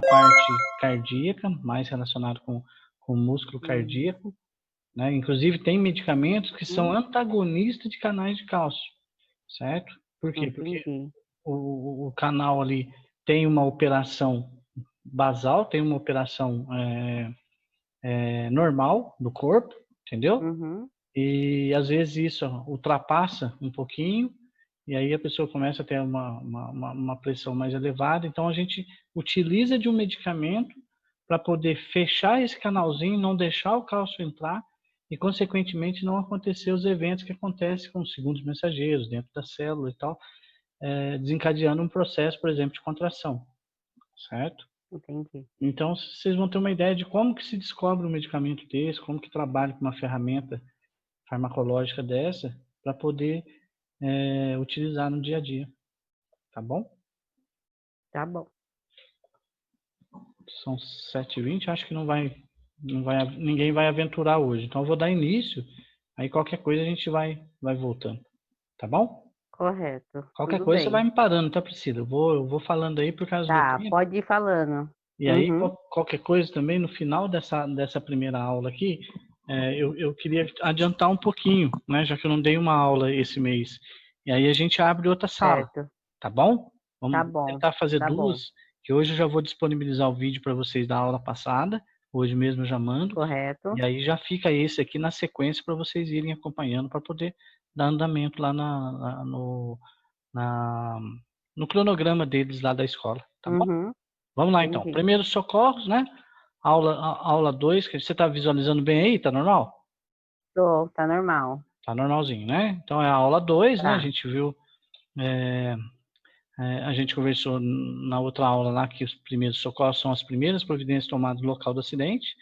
parte cardíaca, mais relacionado com o músculo cardíaco, né? Inclusive, tem medicamentos que são antagonistas de canais de cálcio, certo? Por quê? Porque Entendi. o canal ali tem uma operação basal, tem uma operação normal do corpo, entendeu? Uhum. E às vezes isso ultrapassa um pouquinho, e aí a pessoa começa a ter uma pressão mais elevada. Então a gente utiliza de um medicamento para poder fechar esse canalzinho, não deixar o cálcio entrar e, consequentemente, não acontecer os eventos que acontecem com os segundos mensageiros dentro da célula e tal, desencadeando um processo, por exemplo, de contração, certo? Entendi. Então, vocês vão ter uma ideia de como que se descobre um medicamento desse, como que trabalha com uma ferramenta farmacológica dessa, para poder utilizar no dia a dia, tá bom? Tá bom. São 7h20, acho que ninguém vai aventurar hoje. Então eu vou dar início, aí qualquer coisa a gente vai voltando, tá bom? Correto. Qualquer Tudo coisa você vai bem. me parando, tá, Priscila? Eu vou falando aí por causa do Tá, tempo. pode ir falando. E aí, Uhum. qualquer coisa também, no final dessa primeira aula aqui, eu queria adiantar um pouquinho, né? Já que eu não dei uma aula esse mês. E aí a gente abre outra sala, Certo. tá bom? Tá Vamos bom. tentar fazer Tá bom. duas, que hoje eu já vou disponibilizar o vídeo para vocês da aula passada. Hoje mesmo eu já mando. E Correto. aí já fica esse aqui na sequência para vocês irem acompanhando para poder dar andamento lá na- no cronograma deles lá da escola, tá bom? Uhum. Vamos lá então. Entendi. Primeiros socorros, né? Aula 2, que você está visualizando bem aí? Tá normal? Tá normal. Tá normalzinho, né? Então é a aula 2, né? A Tá. gente viu, a gente conversou na outra aula lá que os primeiros socorros são as primeiras providências tomadas no local do acidente,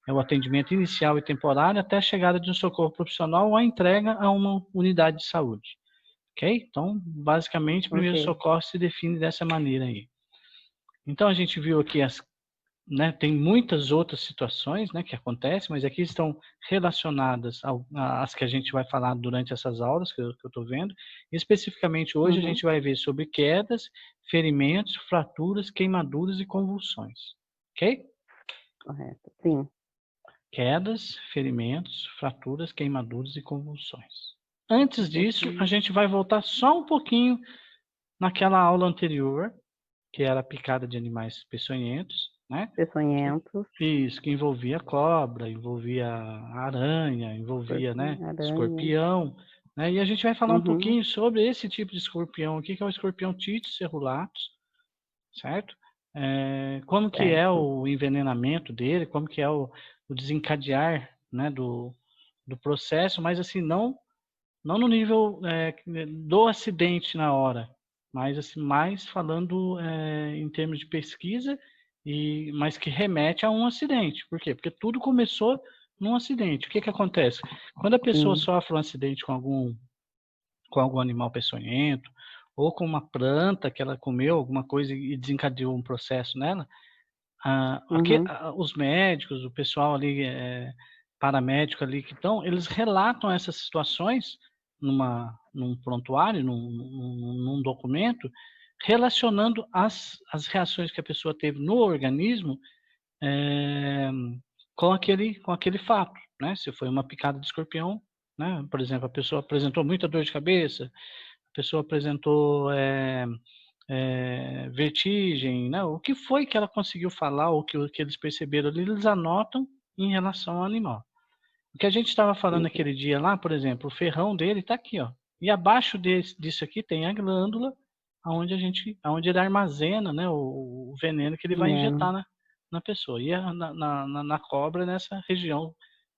é o atendimento inicial e temporário até a chegada de um socorro profissional ou a entrega a uma unidade de saúde, ok? Então, basicamente, o primeiro Ok. socorro se define dessa maneira aí. Então, a gente viu aqui né, tem muitas outras situações, né, que acontecem, mas aqui estão relacionadas às que a gente vai falar durante essas aulas que eu estou vendo. Especificamente hoje a Uhum. gente vai ver sobre quedas, ferimentos, fraturas, queimaduras e convulsões. Ok? Correto. Sim. Quedas, ferimentos, fraturas, queimaduras e convulsões. Antes disso, a Uhum. gente vai voltar só um pouquinho naquela aula anterior, que era a picada de animais peçonhentos, né? Peçonhentos. Isso, que envolvia cobra, envolvia aranha, envolvia, né, Aranha. escorpião, né? E a gente vai falar um Uhum. pouquinho sobre esse tipo de escorpião aqui, que é o escorpião Titus cerulatus, certo? Como que é Certo. o envenenamento dele, como que é o desencadear, né, do processo, mas assim, não no nível do acidente na hora, mas assim, mais falando em termos de pesquisa, mas que remete a um acidente. Por quê? Porque tudo começou num acidente. O que acontece? Quando a pessoa Sim. sofre um acidente com algum animal peçonhento, ou com uma planta que ela comeu, alguma coisa e desencadeou um processo nela, Uhum. os médicos, o pessoal ali, paramédico ali que estão, eles relatam essas situações num prontuário, num documento, relacionando as reações que a pessoa teve no organismo é, com aquele fato, né? Se foi uma picada de escorpião, né? Por exemplo, a pessoa apresentou muita dor de cabeça, a pessoa apresentou vertigem, né? O que foi que ela conseguiu falar, ou que eles perceberam ali, eles anotam em relação ao animal. O que a gente estava falando Entendi. aquele dia lá, por exemplo, o ferrão dele está aqui, ó. E abaixo disso aqui tem a glândula, aonde ele armazena, né, o veneno que ele vai Veneno. injetar na pessoa. E na cobra, nessa região.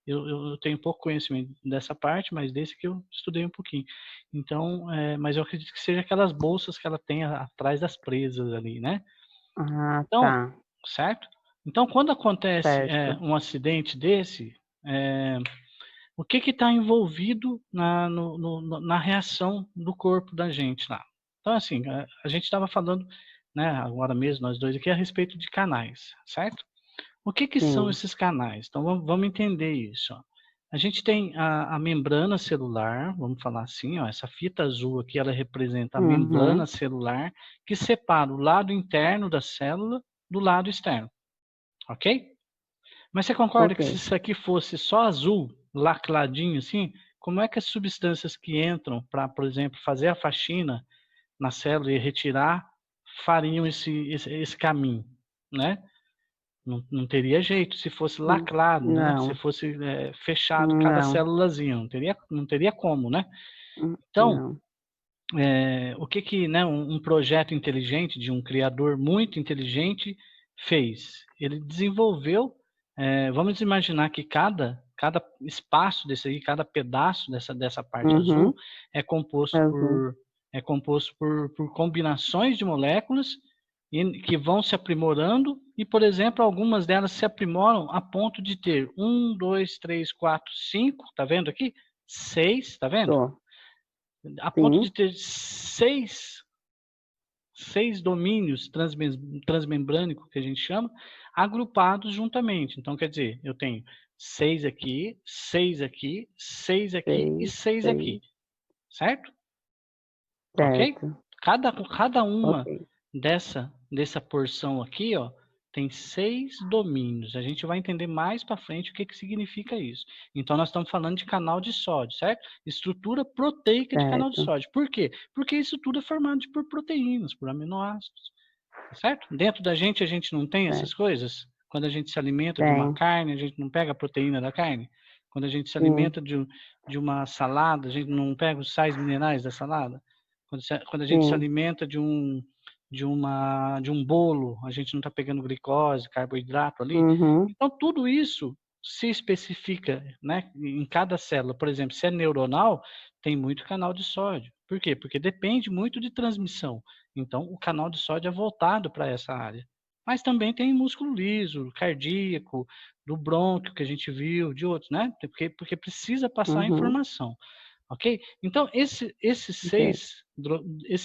Eu tenho pouco conhecimento dessa parte, mas desse que eu estudei um pouquinho. Então, mas eu acredito que seja aquelas bolsas que ela tem atrás das presas ali, né? Ah, Então, tá. certo? Então, quando acontece Certo. um acidente desse, o que está envolvido na reação do corpo da gente lá? Então, assim, a gente estava falando, né, agora mesmo, nós dois aqui, a respeito de canais, certo? O que são Sim. esses canais? Então, vamos entender isso. Ó. A gente tem a membrana celular, vamos falar assim, ó, essa fita azul aqui, ela representa a membrana Uhum. celular, que separa o lado interno da célula do lado externo, ok? Mas você concorda que se Ok. isso aqui fosse só azul, lacradinho assim, como é que as substâncias que entram para, por exemplo, fazer a faxina na célula e retirar, fariam esse caminho, né? Não teria jeito se fosse lacrado, né? Se Não, fosse fechado cada não, célulazinha, não teria como, né? Então, não. o que né, um projeto inteligente de um criador muito inteligente fez? Ele desenvolveu, vamos imaginar que cada espaço desse aí, cada pedaço dessa parte azul Uhum, é composto azul. por combinações de moléculas que vão se aprimorando e, por exemplo, algumas delas se aprimoram a ponto de ter 1, 2, 3, 4, 5, tá vendo aqui? 6, tá vendo? Tô. A ponto de Sim, ter seis domínios transmembrânicos, que a gente chama, agrupados juntamente. Então, quer dizer, eu tenho 6 aqui, 6 aqui, 6 aqui e 6, 6 aqui, 6, certo? Ok? certo. Cada uma Ok. dessa porção aqui, ó, tem 6 domínios. A gente vai entender mais para frente o que significa isso. Então, nós estamos falando de canal de sódio, certo? Estrutura proteica de canal de Certo. sódio. Por quê? Porque isso tudo é formado por proteínas, por aminoácidos, certo? Dentro da gente, a gente não tem essas Certo. coisas? Quando a gente se alimenta de uma Tem. carne, a gente não pega a proteína da carne? Quando a gente se Sim. alimenta de uma salada, a gente não pega os sais minerais da salada? Quando a gente se Sim. alimenta de um bolo, a gente não está pegando glicose, carboidrato ali. Uhum. Então, tudo isso se especifica, né, em cada célula. Por exemplo, se é neuronal, tem muito canal de sódio. Por quê? Porque depende muito de transmissão. Então, o canal de sódio é voltado para essa área. Mas também tem músculo liso, cardíaco, do brônquio que a gente viu, de outros, né? Porque precisa passar a Uhum. informação. Ok? Então, Ok. esses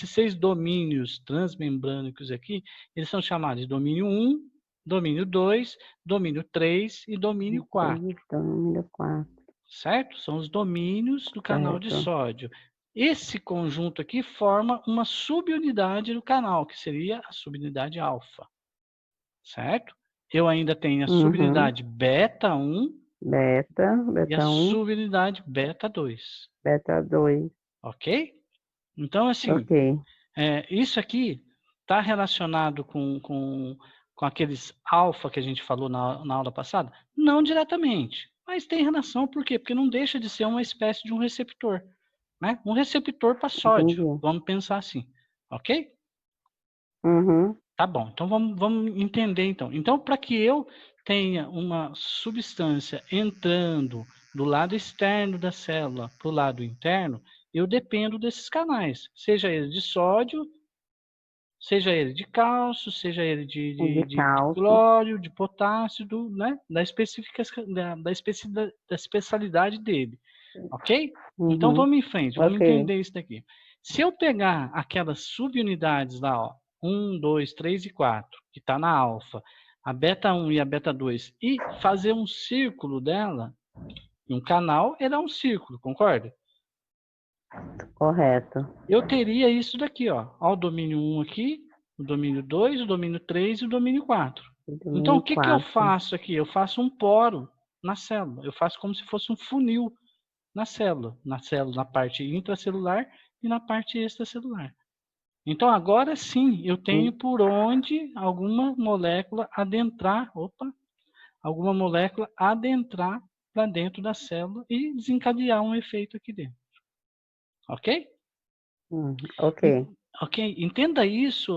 6 domínios transmembrânicos aqui, eles são chamados de domínio 1, domínio 2, domínio 3 e domínio 4, 3, número 4. certo? São os domínios do canal de Certo. sódio. Esse conjunto aqui forma uma subunidade do canal, que seria a subunidade alfa, certo? Eu ainda tenho a Uhum. subunidade beta 1 Beta, e a beta 1, subunidade beta 2, beta 2. ok? Então, assim, Ok. isso aqui está relacionado com aqueles alfa que a gente falou na aula passada? Não diretamente, mas tem relação, por quê? Porque não deixa de ser uma espécie de um receptor, né? Um receptor para sódio, Entendi. vamos pensar assim, ok? Uhum. Tá bom, então vamos entender então. Então, para que eu tenha uma substância entrando do lado externo da célula para o lado interno, eu dependo desses canais, seja ele de sódio, seja ele de cálcio, seja ele De de cálcio. clório, de potássio, né, da especialidade dele, ok? Então Uhum. vamos em frente, vamos Ok. entender isso daqui. Se eu pegar aquelas subunidades lá, ó, 1, 2, 3 e 4, que está na alfa, a beta 1 e a beta 2, e fazer um círculo dela, um canal, ele é um círculo, concorda? Correto. Eu teria isso daqui, ó o domínio 1 aqui, o domínio 2, o domínio 3 e o domínio 4. Então, o Domínio que eu 4. faço aqui? Eu faço um poro na célula. Eu faço como se fosse um funil na célula, na parte intracelular e na parte extracelular. Então, agora sim, eu tenho por onde alguma molécula adentrar para dentro da célula e desencadear um efeito aqui dentro. Ok? Ok. Ok, entenda isso,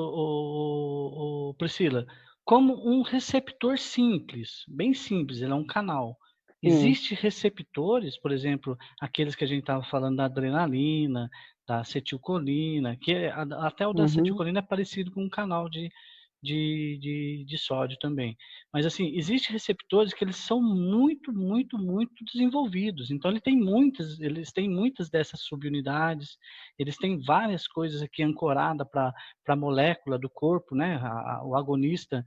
Priscila, como um receptor simples, bem simples, ele é um canal. Sim. Existem receptores, por exemplo, aqueles que a gente estava falando da adrenalina, da acetilcolina, até o da Uhum. acetilcolina é parecido com um canal de sódio também. Mas assim, existem receptores que eles são muito, muito, muito desenvolvidos. Então eles têm muitas dessas subunidades, eles têm várias coisas aqui ancoradas para a molécula do corpo, né? O agonista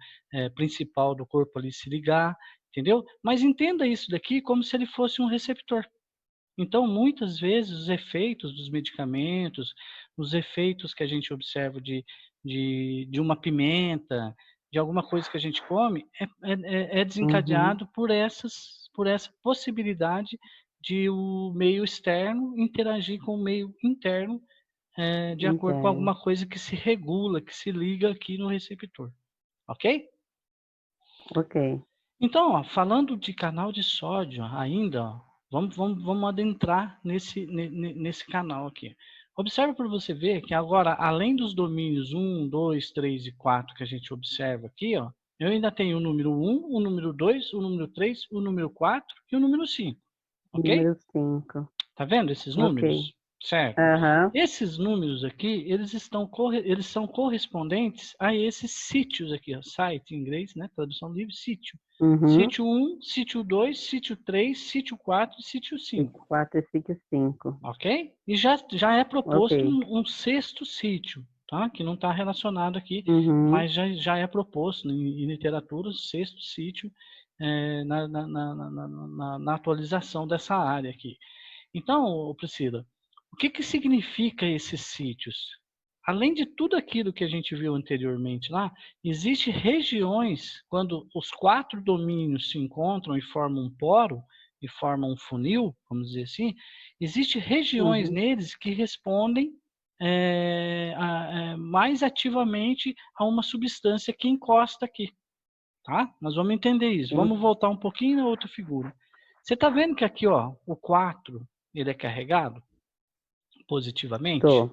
principal do corpo ali se ligar, entendeu? Mas entenda isso daqui como se ele fosse um receptor. Então, muitas vezes, os efeitos dos medicamentos, os efeitos que a gente observa de uma pimenta, de alguma coisa que a gente come é desencadeado por essa possibilidade de o meio externo interagir com o meio interno de acordo com Entendo. alguma coisa que se regula, que se liga aqui no receptor. Ok? Ok. Então, ó, falando de canal de sódio ainda, ó, vamos adentrar nesse canal aqui. Observe para você ver que agora, além dos domínios 1, 2, 3 e 4 que a gente observa aqui, ó, eu ainda tenho o número 1, o número 2, o número 3, o número 4 e o número 5. Ok? Número 5. Tá vendo esses Ok. números? Certo. Aham. Esses números aqui, eles são correspondentes a esses sítios aqui, ó, site em inglês, né? Tradução livre, sítio. Uhum. Sítio 1, sítio 2, sítio 3, sítio 4 e sítio 5. 4 e 5. Ok? E já é proposto Ok. um sexto sítio, tá? Que não está relacionado aqui, Uhum. mas já é proposto em literatura o sexto sítio na atualização dessa área aqui. Então, Priscila, o que significa esses sítios? Além de tudo aquilo que a gente viu anteriormente lá, existem regiões, quando os 4 domínios se encontram e formam um poro, e formam um funil, vamos dizer assim, existem regiões Uhum. neles que respondem mais ativamente a uma substância que encosta aqui. Tá? Nós vamos entender isso. Sim. Vamos voltar um pouquinho na outra figura. Você está vendo que aqui, ó, o 4, ele é carregado positivamente? Tô.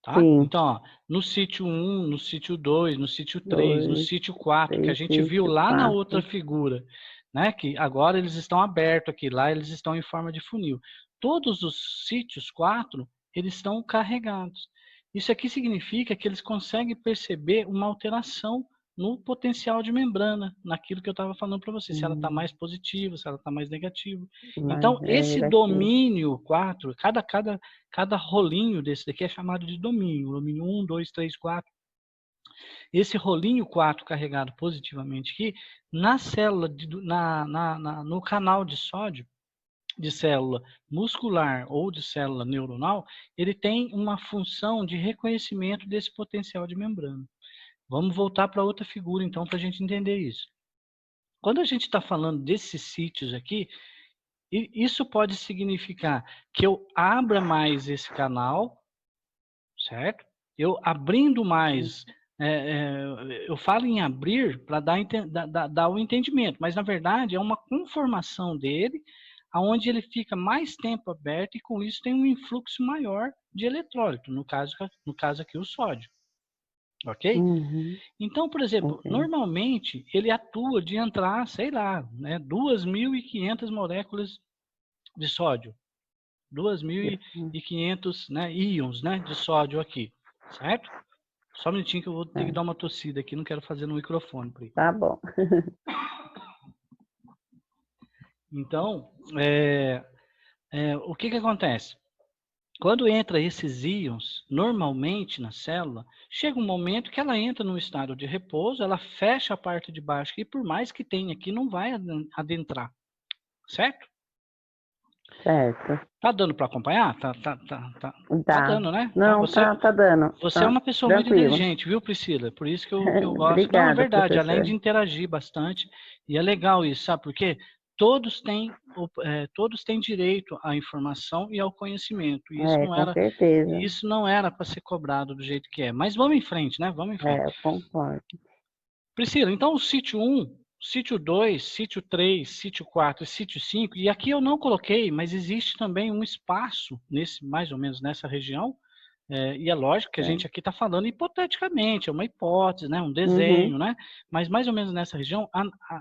Tá? Sim. Então, ó, no sítio 1, no sítio 2, no sítio 3, no 2, sítio 4, que a 3, gente viu sítio, lá na outra 4. figura, né? Que agora eles estão abertos aqui, lá eles estão em forma de funil. Todos os sítios 4, eles estão carregados. Isso aqui significa que eles conseguem perceber uma alteração no potencial de membrana, naquilo que eu estava falando para você, se ela está mais positiva, se ela está mais negativa. Mas Então, é esse negativo. domínio 4, cada rolinho desse daqui é chamado de domínio. Domínio 1, 2, 3, 4. Esse rolinho 4 carregado positivamente aqui, na célula, no canal de sódio, de célula muscular ou de célula neuronal, ele tem uma função de reconhecimento desse potencial de membrana. Vamos voltar para outra figura, então, para a gente entender isso. Quando a gente está falando desses sítios aqui, isso pode significar que eu abra mais esse canal, certo? Eu abrindo mais, eu falo em abrir para dar o entendimento, mas na verdade é uma conformação dele, aonde ele fica mais tempo aberto e com isso tem um influxo maior de eletrólito, no caso aqui o sódio. Ok? Uhum. Então, por exemplo, Ok. normalmente ele atua de entrar, sei lá, né, 2.500 moléculas de sódio. 2.500, né, íons, né, de sódio aqui, certo? Só um minutinho que eu vou ter que dar uma tossida aqui, não quero fazer no microfone. Tá bom. Então, o que acontece? Quando entra esses íons, normalmente na célula, chega um momento que ela entra num estado de repouso, ela fecha a parte de baixo e por mais que tenha aqui, não vai adentrar, certo? Certo. Tá dando para acompanhar? Tá Tá. dando, né? Então Não, tá dando. você é Tá uma pessoa muito tranquilo. inteligente, viu, Priscila? Por isso que eu gosto. Não, é Obrigada, verdade, além de professor. interagir bastante, e é legal isso, sabe por quê? Todos têm direito à informação e ao conhecimento. E Com certeza. isso não era para ser cobrado do jeito que é. Mas vamos em frente, né? Vamos em frente. Eu concordo. Priscila, então o sítio 1, sítio 2, sítio 3, sítio 4 e sítio 5, e aqui eu não coloquei, mas existe também um espaço, mais ou menos nessa região, e é lógico que a gente Certo. aqui está falando hipoteticamente, é uma hipótese, né, um Uhum. desenho, né, mas mais ou menos nessa região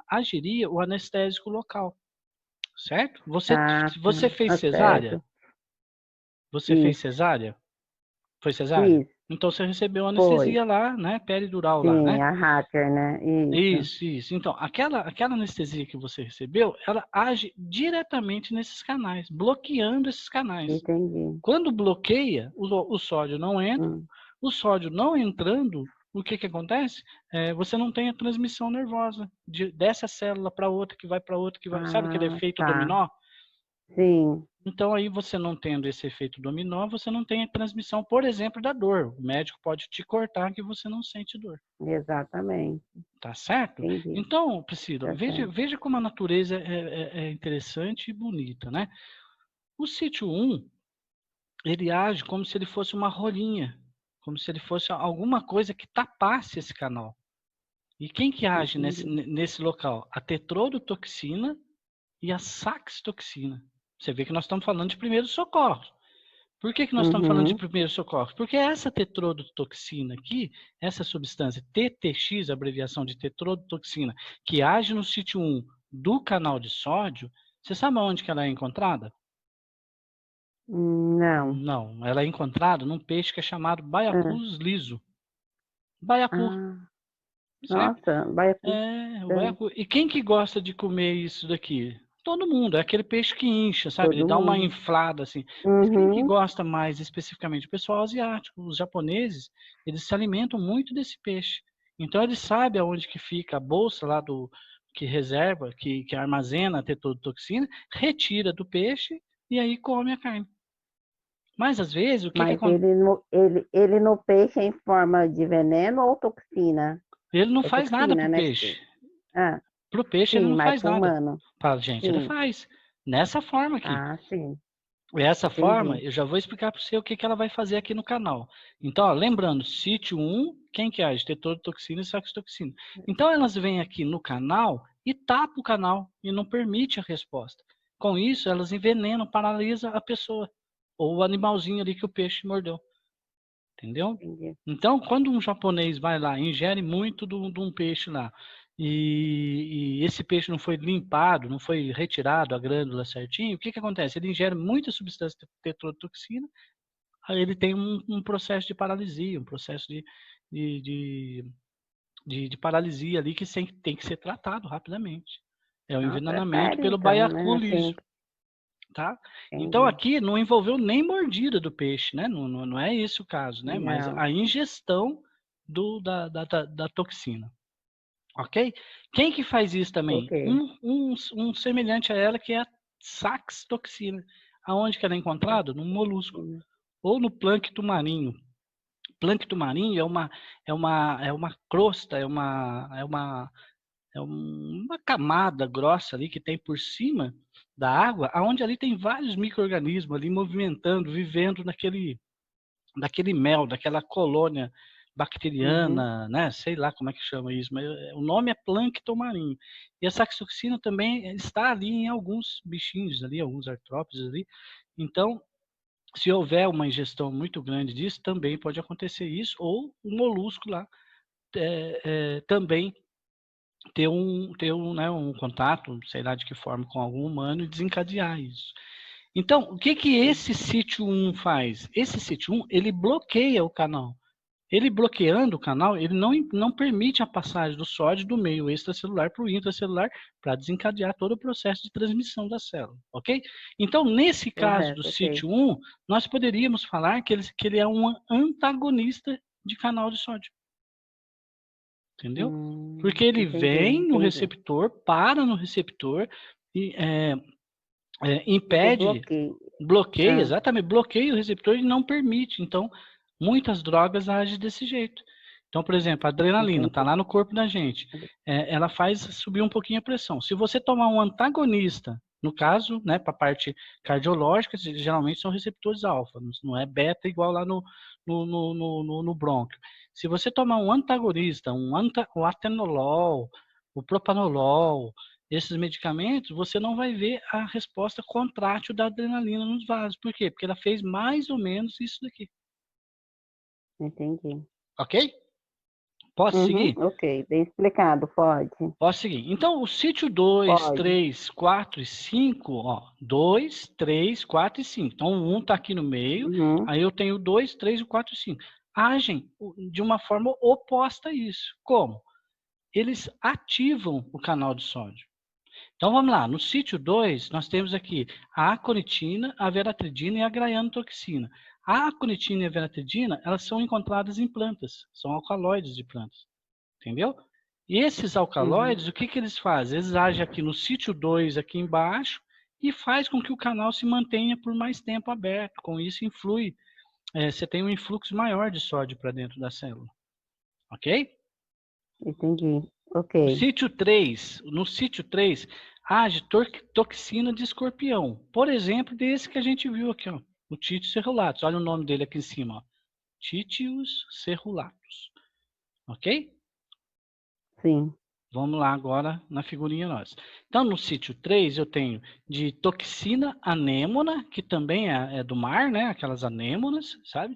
agiria o anestésico local, certo? Você fez Tá cesárea? certo. Você fez Fiz. cesárea? Foi cesárea? Fiz. Então você recebeu Foi. anestesia lá, né, peridural lá, Sim, né? a hacker, né? Isso. Isso. Então, aquela anestesia que você recebeu, ela age diretamente nesses canais, bloqueando esses canais. Entendi. Quando bloqueia, o sódio não entra, Hum. o sódio não entrando, o que acontece? Você não tem a transmissão nervosa dessa célula para outra, que vai para outra, que vai. Sabe aquele efeito Tá. dominó? Sim. Então, aí você não tendo esse efeito dominó, você não tem a transmissão, por exemplo, da dor. O médico pode te cortar que você não sente dor. Exatamente. Tá certo? Entendi. Então, Priscila, Tá certo. veja como a natureza é interessante e bonita, né? O sítio 1, ele age como se ele fosse uma rolinha, como se ele fosse alguma coisa que tapasse esse canal. E quem que age Entendi. nesse local? A tetrodotoxina e a saxitoxina. Você vê que nós estamos falando de primeiros socorros. Por que nós estamos falando de Uhum. primeiros socorros? Porque essa tetrodotoxina aqui, essa substância TTX, abreviação de tetrodotoxina, que age no sítio 1 do canal de sódio, você sabe onde que ela é encontrada? Não. Não, ela é encontrada num peixe que é chamado Ah, baiacus liso. Baiacu, ah, certo? nossa, baiacu. É, o Ah, baiacu. E quem que gosta de comer isso daqui? Todo mundo. É aquele peixe que incha, sabe? Ele todo dá uma mundo. inflada assim. Mas quem que Uhum. gosta mais especificamente? O pessoal asiático. Os japoneses, eles se alimentam muito desse peixe. Então eles sabem aonde que fica a bolsa lá do que reserva, que armazena a tetrodotoxina, retira do peixe e aí come a carne. Mas às vezes o que que Mas acontece? ele no peixe é em forma de veneno ou toxina? Ele não É faz nada toxina, pro né? peixe. Ah, Pro peixe ele sim, não mas faz para o nada. humano. Para a gente ele Sim. faz. Nessa forma aqui. Ah, sim. Essa forma, Entendi. eu já vou explicar para você o que, que ela vai fazer aqui no canal. Então, ó, lembrando, sítio 1, quem que age? Tetrodotoxina e saxitoxina. Então, elas vêm aqui no canal e tapam o canal e não permite a resposta. Com isso, elas envenenam, paralisam a pessoa ou o animalzinho ali que o peixe mordeu. Entendeu? Entendi. Então, quando um japonês vai lá, ingere muito de um peixe lá, e esse peixe não foi limpado, não foi retirado a glândula certinho, o que que acontece? Ele ingere muita substância tetrodotoxina, aí ele tem um processo de paralisia, um processo de, de, de paralisia ali que tem que ser tratado rapidamente. É o Nossa, é envenenamento sério pelo então, baiacu né? liso. Assim, Tá? Então entendi. aqui não envolveu nem mordida do peixe, né? Não é esse o caso, né? Mas Não. a ingestão da toxina, ok? Quem que faz isso também? Ok. Um semelhante a ela que é a saxitoxina. Aonde que ela é encontrada? No molusco Toxina. ou no plâncton marinho. Plâncton marinho é uma crosta, uma camada grossa ali que tem por cima da água, aonde ali tem vários micro-organismos ali movimentando, vivendo daquele mel, daquela colônia Uhum. bacteriana, né? Sei lá como é que chama isso, mas o nome é plâncton marinho. E a saxitoxina também está ali em alguns bichinhos ali, alguns artrópodes ali. Então, se houver uma ingestão muito grande disso, também pode acontecer isso, ou o molusco lá também ter né, um contato, sei lá de que forma, com algum humano e desencadear isso. Então, o que que esse sítio 1 faz? Esse sítio 1, ele bloqueia o canal. Ele bloqueando o canal, ele não permite a passagem do sódio do meio extracelular para o intracelular para desencadear todo o processo de transmissão da célula, ok? Então, nesse caso do Correto, ok. sítio 1, nós poderíamos falar que ele é um antagonista de canal de sódio. Entendeu? Porque ele Entendi, vem no entendi. receptor, para no receptor e Ele impede, bloqueia. bloqueia, Ah, exatamente, bloqueia o receptor e não permite. Então, muitas drogas agem desse jeito. Então, por exemplo, a adrenalina está entendi. lá no corpo da gente. Ela faz subir um pouquinho a pressão. Se você tomar um antagonista, no caso, né, para a parte cardiológica, geralmente são receptores alfa, não é beta igual lá no brônquio. Se você tomar um antagonista, o atenolol, o propanolol, esses medicamentos, você não vai ver a resposta contrátil da adrenalina nos vasos. Por quê? Porque ela fez mais ou menos isso daqui. Entendi. Ok? Posso Uhum, seguir? ok, bem explicado, pode. Posso seguir. Então, o sítio 2, Pode. 3, 4 e 5, ó, 2, 3, 4 e 5. Então, o 1 está aqui no meio, Uhum, aí eu tenho 2, 3, 4 e 5. Agem de uma forma oposta a isso. Como? Eles ativam o canal de sódio. Então, vamos lá. No sítio 2, nós temos aqui a aconitina, a veratridina e a graianotoxina. A aconitina e a veratridina, elas são encontradas em plantas, são alcaloides de plantas. Entendeu? E esses uhum, alcaloides, o que que eles fazem? Eles agem aqui no sítio 2, aqui embaixo, e faz com que o canal se mantenha por mais tempo aberto. Com isso, influi, você tem um influxo maior de sódio para dentro da célula. Ok? Entendi. No Ok. sítio 3 age toxina de escorpião. Por exemplo, desse que a gente viu aqui, ó, o Titius cerulatus. Olha o nome dele aqui em cima, ó. Titius cerulatus. Ok? Sim. Vamos lá agora na figurinha nossa. Então, no sítio 3, eu tenho de toxina anêmona, que também é do mar, né? Aquelas anêmonas, sabe?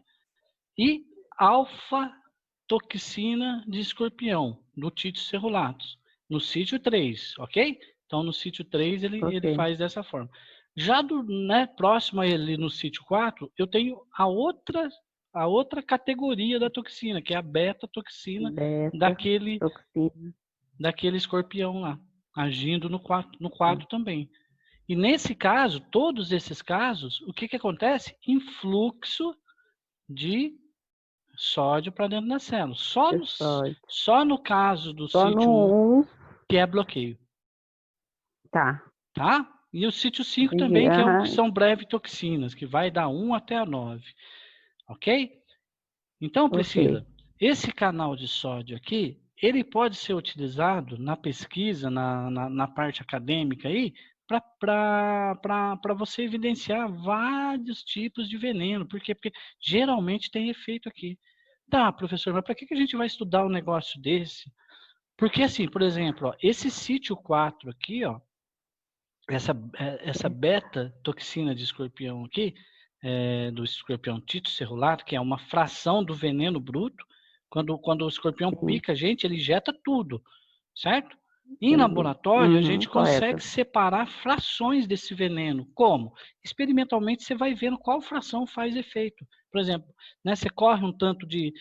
E alfa-toxina de escorpião, do Titius cerulatus. No sítio 3, ok? Então, no sítio 3, ele Ok. faz dessa forma. Já próximo a ele, no sítio 4, eu tenho a outra categoria da toxina, que é a beta-toxina Beta, daquele toxina. escorpião lá, agindo no quadro também. E nesse caso, todos esses casos, o que acontece? Influxo de sódio para dentro da célula. Sódio. Só no caso do Só sítio 1, no 1. que é bloqueio. Tá. Tá? E o sítio 5 Entendi. também, que Aham. são breve toxinas, que vai da 1 até a 9. Ok? Então, Ok. Priscila, esse canal de sódio aqui, ele pode ser utilizado na pesquisa, na parte acadêmica aí, para você evidenciar vários tipos de veneno. Por quê? Porque geralmente tem efeito aqui. Tá, professor, mas para que a gente vai estudar um negócio desse? Porque assim, por exemplo, ó, esse sítio 4 aqui, ó, essa beta-toxina de escorpião aqui, do escorpião Titius cerulatus, que é uma fração do veneno bruto, quando o escorpião Sim. pica a gente, ele injeta tudo, certo? Em Entendi. laboratório, a gente consegue Correto. separar frações desse veneno. Como? Experimentalmente, você vai vendo qual fração faz efeito. Por exemplo, né, você corre um tanto de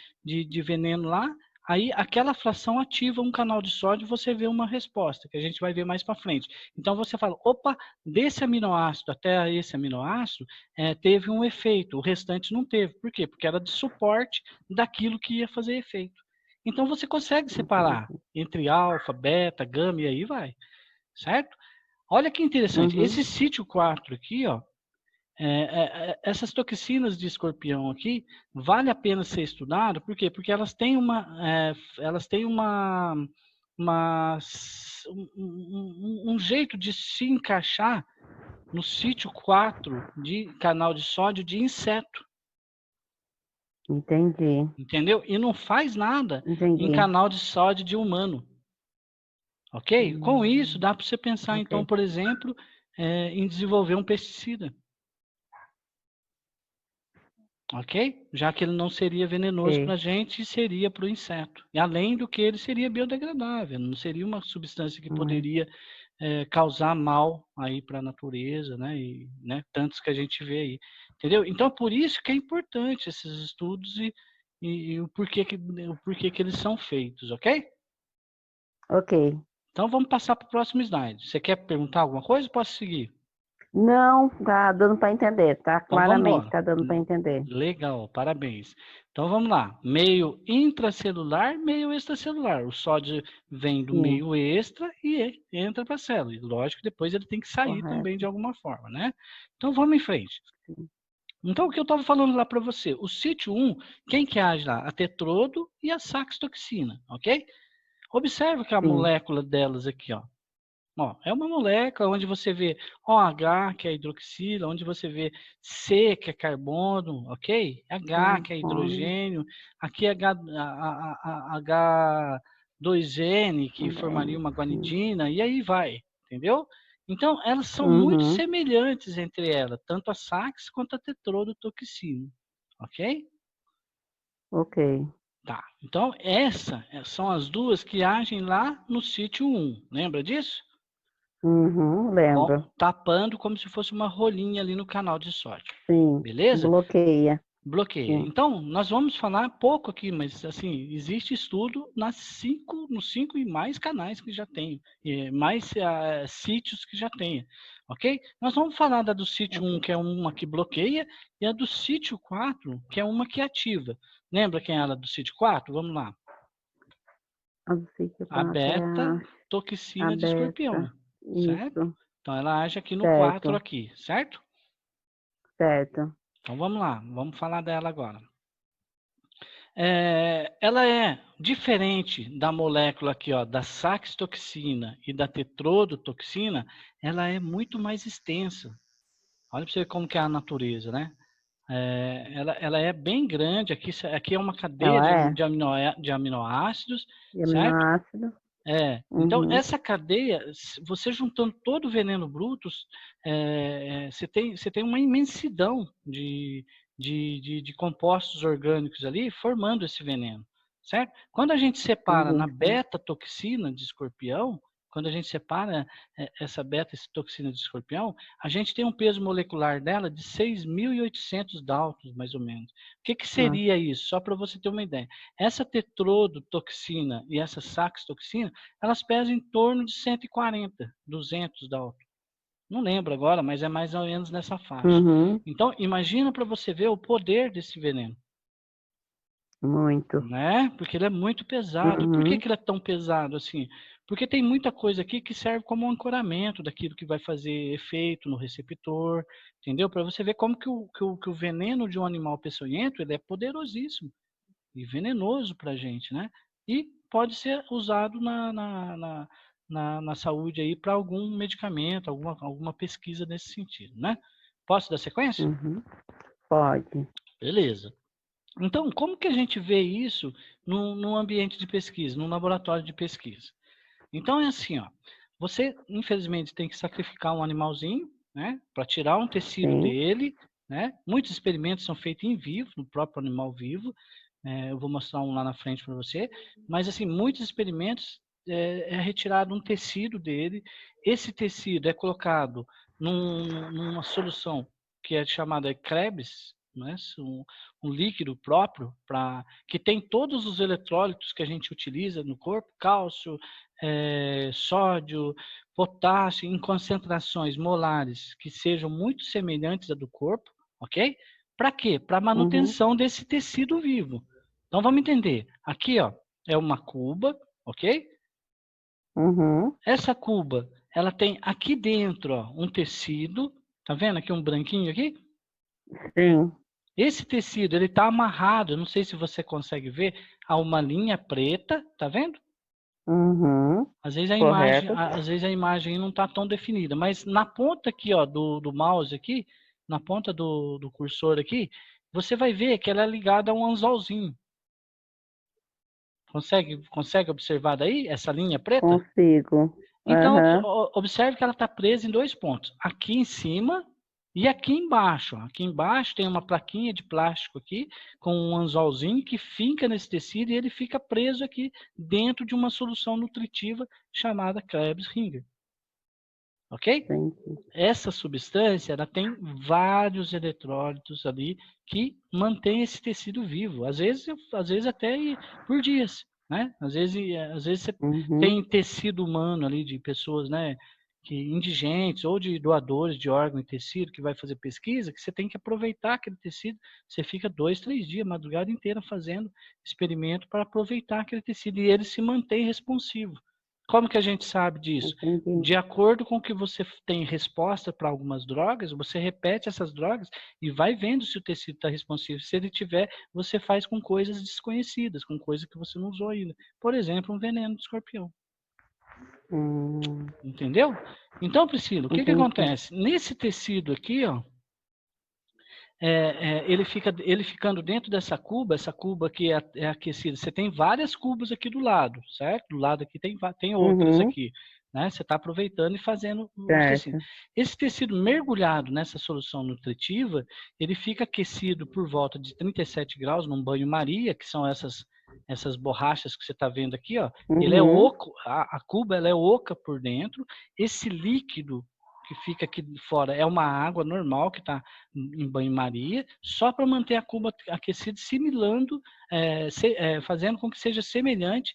veneno lá, aí aquela fração ativa um canal de sódio e você vê uma resposta, que a gente vai ver mais para frente. Então, você fala, opa, desse aminoácido até esse aminoácido, teve um efeito, o restante não teve. Por quê? Porque era de suporte daquilo que ia fazer efeito. Então, você consegue separar Entendi. entre alfa, beta, gama e aí vai, certo? Olha que interessante, esse sítio 4 aqui, ó, essas toxinas de escorpião aqui, vale a pena ser estudado, por quê? Porque elas têm um jeito de se encaixar no sítio 4 de canal de sódio de inseto, Entendi. entendeu? E não faz nada em Entendi. canal de sódio de humano. Ok? Com isso, dá para você pensar, então, Ok. por exemplo, em desenvolver um pesticida. Ok? Já que ele não seria venenoso para a Ok. gente, seria para o inseto. E além do que ele seria biodegradável, não seria uma substância que Hum. poderia causar mal aí para a natureza, né? E, né? Tantos que a gente vê aí. Entendeu? Então, por isso que é importante esses estudos e o porquê que eles são feitos, ok? Ok. Então vamos passar para o próximo slide. Você quer perguntar alguma coisa? Posso seguir? Não, tá dando para entender, tá? Então vamos Claramente, embora. tá dando para entender. Legal, parabéns. Então vamos lá. Meio intracelular, meio extracelular. O sódio vem do Sim, meio extra e entra para a célula. E lógico que depois ele tem que sair também de correto. alguma forma, né? Então vamos em frente. Sim. Então o que eu estava falando lá para você, o sítio 1, quem que age lá? A tetrodo e a saxitoxina, ok? Observe que a Sim. molécula delas aqui, ó. Ó, é uma molécula onde você vê OH, que é hidroxila, onde você vê C, que é carbono, ok? H, que é Carbono, hidrogênio, aqui é H2N, que formaria uma sim. guanidina, e aí vai, entendeu? Então, elas são muito Uhum. semelhantes entre elas, tanto a sax quanto a tetrodotoxina, ok? Ok. Tá, então são as duas que agem lá no sítio 1, lembra disso? Uhum, lembro. Tapando como se fosse uma rolinha ali no canal de sódio. Sim. Beleza? Bloqueia. Bloqueia. Sim. Então, nós vamos falar pouco aqui, mas assim, existe estudo nos 5 e mais canais que já tem, mais sítios que já tem, ok? Nós vamos falar da do sítio 1, Ok. que é uma que bloqueia, e a do sítio 4, que é uma que ativa. Lembra quem era do sítio 4? Vamos lá. A do sítio A 4 é beta a toxina de beta. escorpião, certo? Isso. Então, ela age aqui no Certo. 4 aqui, certo? Certo. Então, vamos lá. Vamos falar dela agora. Ela é diferente da molécula aqui, ó, da saxitoxina e da tetrodotoxina, ela é muito mais extensa. Olha para você ver como que é a natureza, né? Ela é bem grande, aqui é uma cadeia Ela é. de aminoácidos, De certo? aminoácido. Então, Uhum. essa cadeia, você juntando todo o veneno bruto, você tem uma imensidão de compostos orgânicos ali formando esse veneno, certo? Quando a gente separa na Entendi. beta-toxina de escorpião, quando a gente separa essa beta-toxina de escorpião, a gente tem um peso molecular dela de 6.800 Daltons, mais ou menos. O que Nossa. seria isso? Só para você ter uma ideia. Essa tetrodotoxina e essa saxitoxina, elas pesam em torno de 140, 200 Dalton. Não lembro agora, mas é mais ou menos nessa faixa. Uhum. Então, imagina para você ver o poder desse veneno. Muito. Né? Porque ele é muito pesado. Por que Uhum. que ele é tão pesado assim? Porque tem muita coisa aqui que serve como um ancoramento daquilo que vai fazer efeito no receptor, entendeu? Para você ver como que o veneno de um animal peçonhento, ele é poderosíssimo e venenoso para a gente, né? E pode ser usado na saúde aí para algum medicamento, alguma pesquisa nesse sentido, né? Posso dar sequência? Uhum. Pode. Beleza. Então, como que a gente vê isso no ambiente de pesquisa, num laboratório de pesquisa? Então, é assim, ó, você, infelizmente, tem que sacrificar um animalzinho, né, para tirar um tecido Sim. dele, né? Muitos experimentos são feitos em vivo, no próprio animal vivo. Eu vou mostrar um lá na frente para você. Mas, assim, muitos experimentos é retirado um tecido dele. Esse tecido é colocado numa solução que é chamada Krebs, né? Um líquido próprio que tem todos os eletrólitos que a gente utiliza no corpo, cálcio, sódio, potássio, em concentrações molares que sejam muito semelhantes à do corpo, ok? Para quê? Para Uhum. manutenção desse tecido vivo. Então vamos entender. Aqui, ó, é uma cuba, ok? Uhum. Essa cuba, ela tem aqui dentro, ó, um tecido. Tá vendo aqui um branquinho aqui? Sim. Esse tecido, ele está amarrado, não sei se você consegue ver, a uma linha preta, tá vendo? Uhum. Às vezes Correto. a imagem não está tão definida, mas na ponta aqui, ó, do mouse aqui, na ponta do cursor aqui, você vai ver que ela é ligada a um anzolzinho. Consegue observar daí essa linha preta? Consigo. Então, Aham. observe que ela está presa em dois pontos. Aqui em cima e aqui embaixo. Aqui embaixo tem uma plaquinha de plástico aqui, com um anzolzinho que finca nesse tecido e ele fica preso aqui dentro de uma solução nutritiva chamada Krebs-Ringer. Ok? Entendi. Essa substância, ela tem vários eletrólitos ali que mantém esse tecido vivo. Às vezes até por dias, né? Às vezes você Uhum. tem tecido humano ali de pessoas, né, que indigentes ou de doadores de órgão e tecido que vai fazer pesquisa, que você tem que aproveitar aquele tecido. Você fica 2, 3 dias, madrugada inteira fazendo experimento para aproveitar aquele tecido e ele se mantém responsivo. Como que a gente sabe disso? Entendi. De acordo com que você tem resposta para algumas drogas, você repete essas drogas e vai vendo se o tecido está responsivo. Se ele tiver, você faz com coisas desconhecidas, com coisas que você não usou ainda. Por exemplo, um veneno de escorpião. Hum. Entendeu? Então, Priscila, o que Entendi. acontece? Nesse tecido aqui, ó, ele ficando dentro dessa cuba, essa cuba aqui é aquecida. Você tem várias cubas aqui do lado, certo? Do lado aqui tem outras Uhum. aqui, né? Você está aproveitando e fazendo os tecidos. Certo. Esse tecido mergulhado nessa solução nutritiva, ele fica aquecido por volta de 37 graus num banho-maria, que são essas borrachas que você está vendo aqui, ó. Ele é Uhum. oco, a cuba ela é oca por dentro. Esse líquido que fica aqui fora é uma água normal que está em banho-maria, só para manter a cuba aquecida, simulando, fazendo com que seja semelhante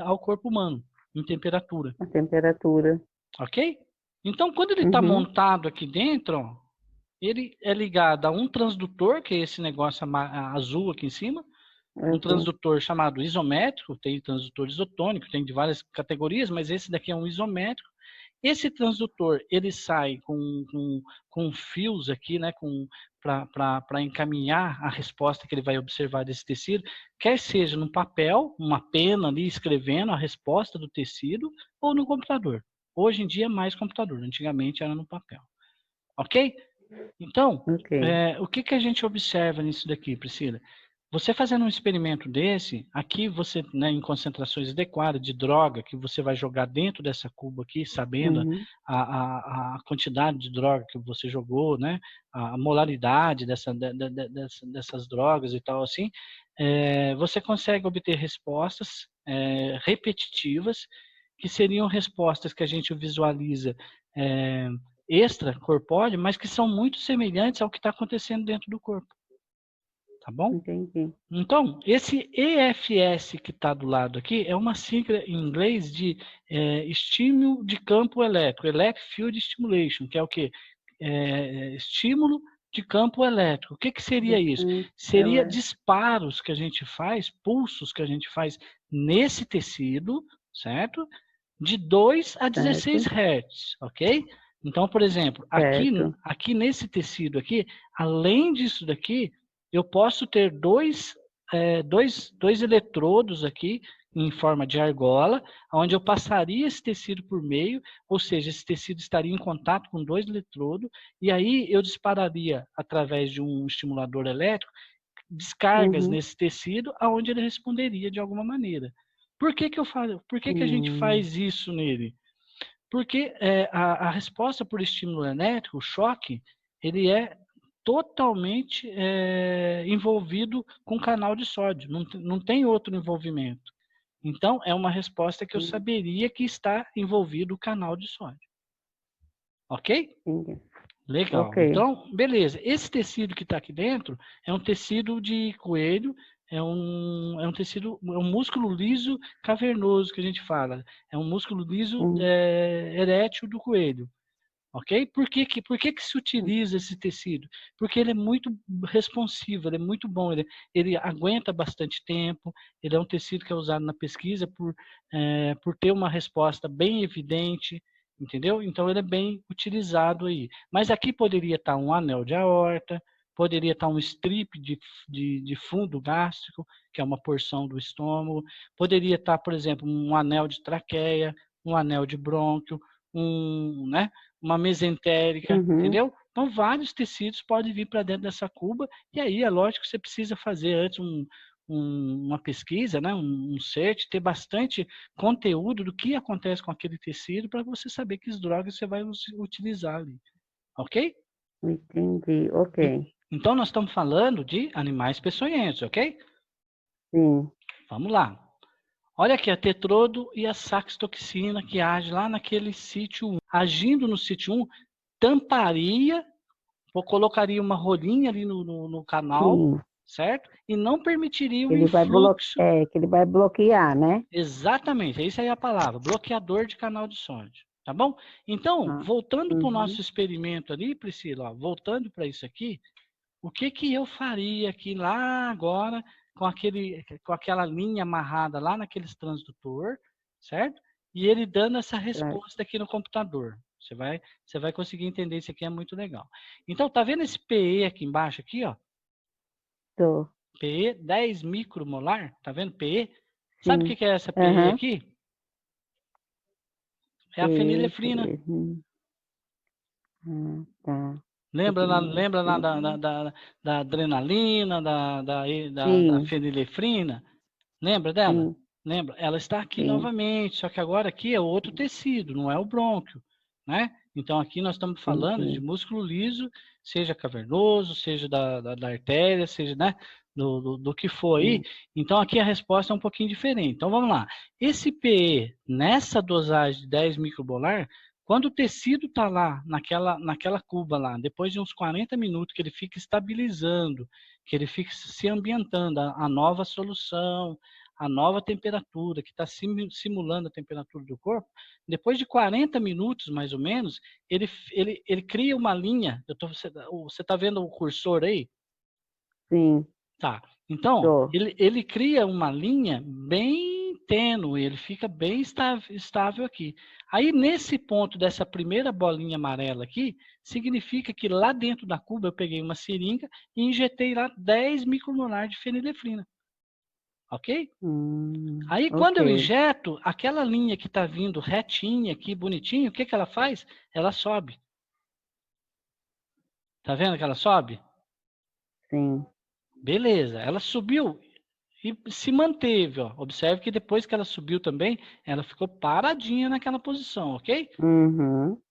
ao corpo humano, em temperatura. A temperatura. Ok? Então, quando ele está Uhum. montado aqui dentro, ó, ele é ligado a um transdutor, que é esse negócio azul aqui em cima, um Azul. transdutor chamado isométrico, tem transdutor isotônico, tem de várias categorias, mas esse daqui é um isométrico, Esse transdutor, ele sai com fios aqui, né, para encaminhar a resposta que ele vai observar desse tecido, quer seja no papel, uma pena ali escrevendo a resposta do tecido, ou no computador. Hoje em dia é mais computador, antigamente era no papel. Ok? Então, Ok. o que a gente observa nisso daqui, Priscila? Você fazendo um experimento desse, aqui você, né, em concentrações adequadas de droga, que você vai jogar dentro dessa cuba aqui, sabendo Uhum. a quantidade de droga que você jogou, né, a molaridade dessas drogas e tal assim, você consegue obter respostas repetitivas, que seriam respostas que a gente visualiza extracorpóreo, mas que são muito semelhantes ao que está acontecendo dentro do corpo. Tá bom? Entendi. Então, esse EFS que está do lado aqui é uma sigla em inglês de estímulo de campo elétrico, Electric Field Stimulation, que é o quê? Estímulo de campo elétrico. O que seria isso? Seria Ela... disparos que a gente faz, pulsos que a gente faz nesse tecido, certo? De 2 a 16 Certo, Hz, ok? Então, por exemplo, certo. aqui nesse tecido aqui, além disso daqui, eu posso ter dois eletrodos aqui em forma de argola, onde eu passaria esse tecido por meio, ou seja, esse tecido estaria em contato com 2 eletrodos, e aí eu dispararia, através de um estimulador elétrico, descargas Uhum. nesse tecido, aonde ele responderia de alguma maneira. Por que que eu falo? Por que que a gente Hum. faz isso nele? Porque a resposta por estímulo elétrico, o choque, ele é totalmente envolvido com canal de sódio, não tem outro envolvimento. Então, é uma resposta que eu saberia que está envolvido o canal de sódio. Ok? Entendi. Legal. Ok. Então, beleza. Esse tecido que está aqui dentro é um tecido de coelho, é um tecido, é um músculo liso cavernoso que a gente fala. É um músculo liso Hum. erétil do coelho. Ok? Por que se utiliza esse tecido? Porque ele é muito responsivo, ele é muito bom, ele aguenta bastante tempo, ele é um tecido que é usado na pesquisa por ter uma resposta bem evidente, entendeu? Então ele é bem utilizado aí. Mas aqui poderia estar um anel de aorta, poderia estar um strip de fundo gástrico, que é uma porção do estômago, poderia estar, por exemplo, um anel de traqueia, um anel de brônquio, né, uma mesentérica, Uhum. entendeu? Então, vários tecidos podem vir para dentro dessa cuba, e aí é lógico que você precisa fazer antes uma pesquisa, né, um search, ter bastante conteúdo do que acontece com aquele tecido para você saber que drogas você vai utilizar ali, ok? Entendi. Ok. Então, nós estamos falando de animais peçonhentos, ok? Sim. Vamos lá. Olha aqui, a tetrodo e a saxitoxina que age lá naquele sítio 1. Agindo no sítio 1, tamparia, ou colocaria uma rolinha ali no canal, Sim. certo? E não permitiria o Ele vai influxo. que ele vai bloquear, né? Exatamente, essa aí é a palavra, bloqueador de canal de sódio, tá bom? Então, Ah. voltando para o Uhum. nosso experimento ali, Priscila, ó, voltando para isso aqui, o que que eu faria aqui lá agora com aquela linha amarrada lá naqueles transdutor, certo? E ele dando essa Certo. resposta aqui no computador. Você vai conseguir entender, isso aqui é muito legal. Então, tá vendo esse PE aqui embaixo aqui, ó? Tô. PE 10 micromolar, tá vendo PE? Sabe o Sim. que que é essa PE Aham. aqui? É a Deixa eu fenilefrina. ver. Ah, tá. Lembra lá da adrenalina, da Sim, fenilefrina? Lembra dela? sim, Lembra? Ela está aqui sim. novamente, só que agora aqui é outro tecido, não é o brônquio, né? Então aqui nós estamos falando de Entendi. músculo liso, seja cavernoso, seja da artéria, seja, né, do que for aí. Sim. Então aqui a resposta é um pouquinho diferente. Então vamos lá. Esse PE, nessa dosagem de 10 micromolar, quando o tecido está lá, naquela cuba lá, depois de uns 40 minutos que ele fica estabilizando, que ele fica se ambientando, a nova solução, a nova temperatura, que está simulando a temperatura do corpo, depois de 40 minutos, mais ou menos, ele cria uma linha. Você está vendo o cursor aí? Sim, Tá. Então, tô. ele cria uma linha bem tênue, ele fica bem estável aqui. Aí, nesse ponto dessa primeira bolinha amarela aqui, significa que lá dentro da cuba eu peguei uma seringa e injetei lá 10 micromolar de fenilefrina. Ok? Aí, quando eu injeto, aquela linha que está vindo retinha aqui, bonitinho, o que ela faz? Ela sobe. Tá vendo que ela sobe? Sim. Beleza, ela subiu e se manteve, ó. Observe que depois que ela subiu também, ela ficou paradinha naquela posição, ok?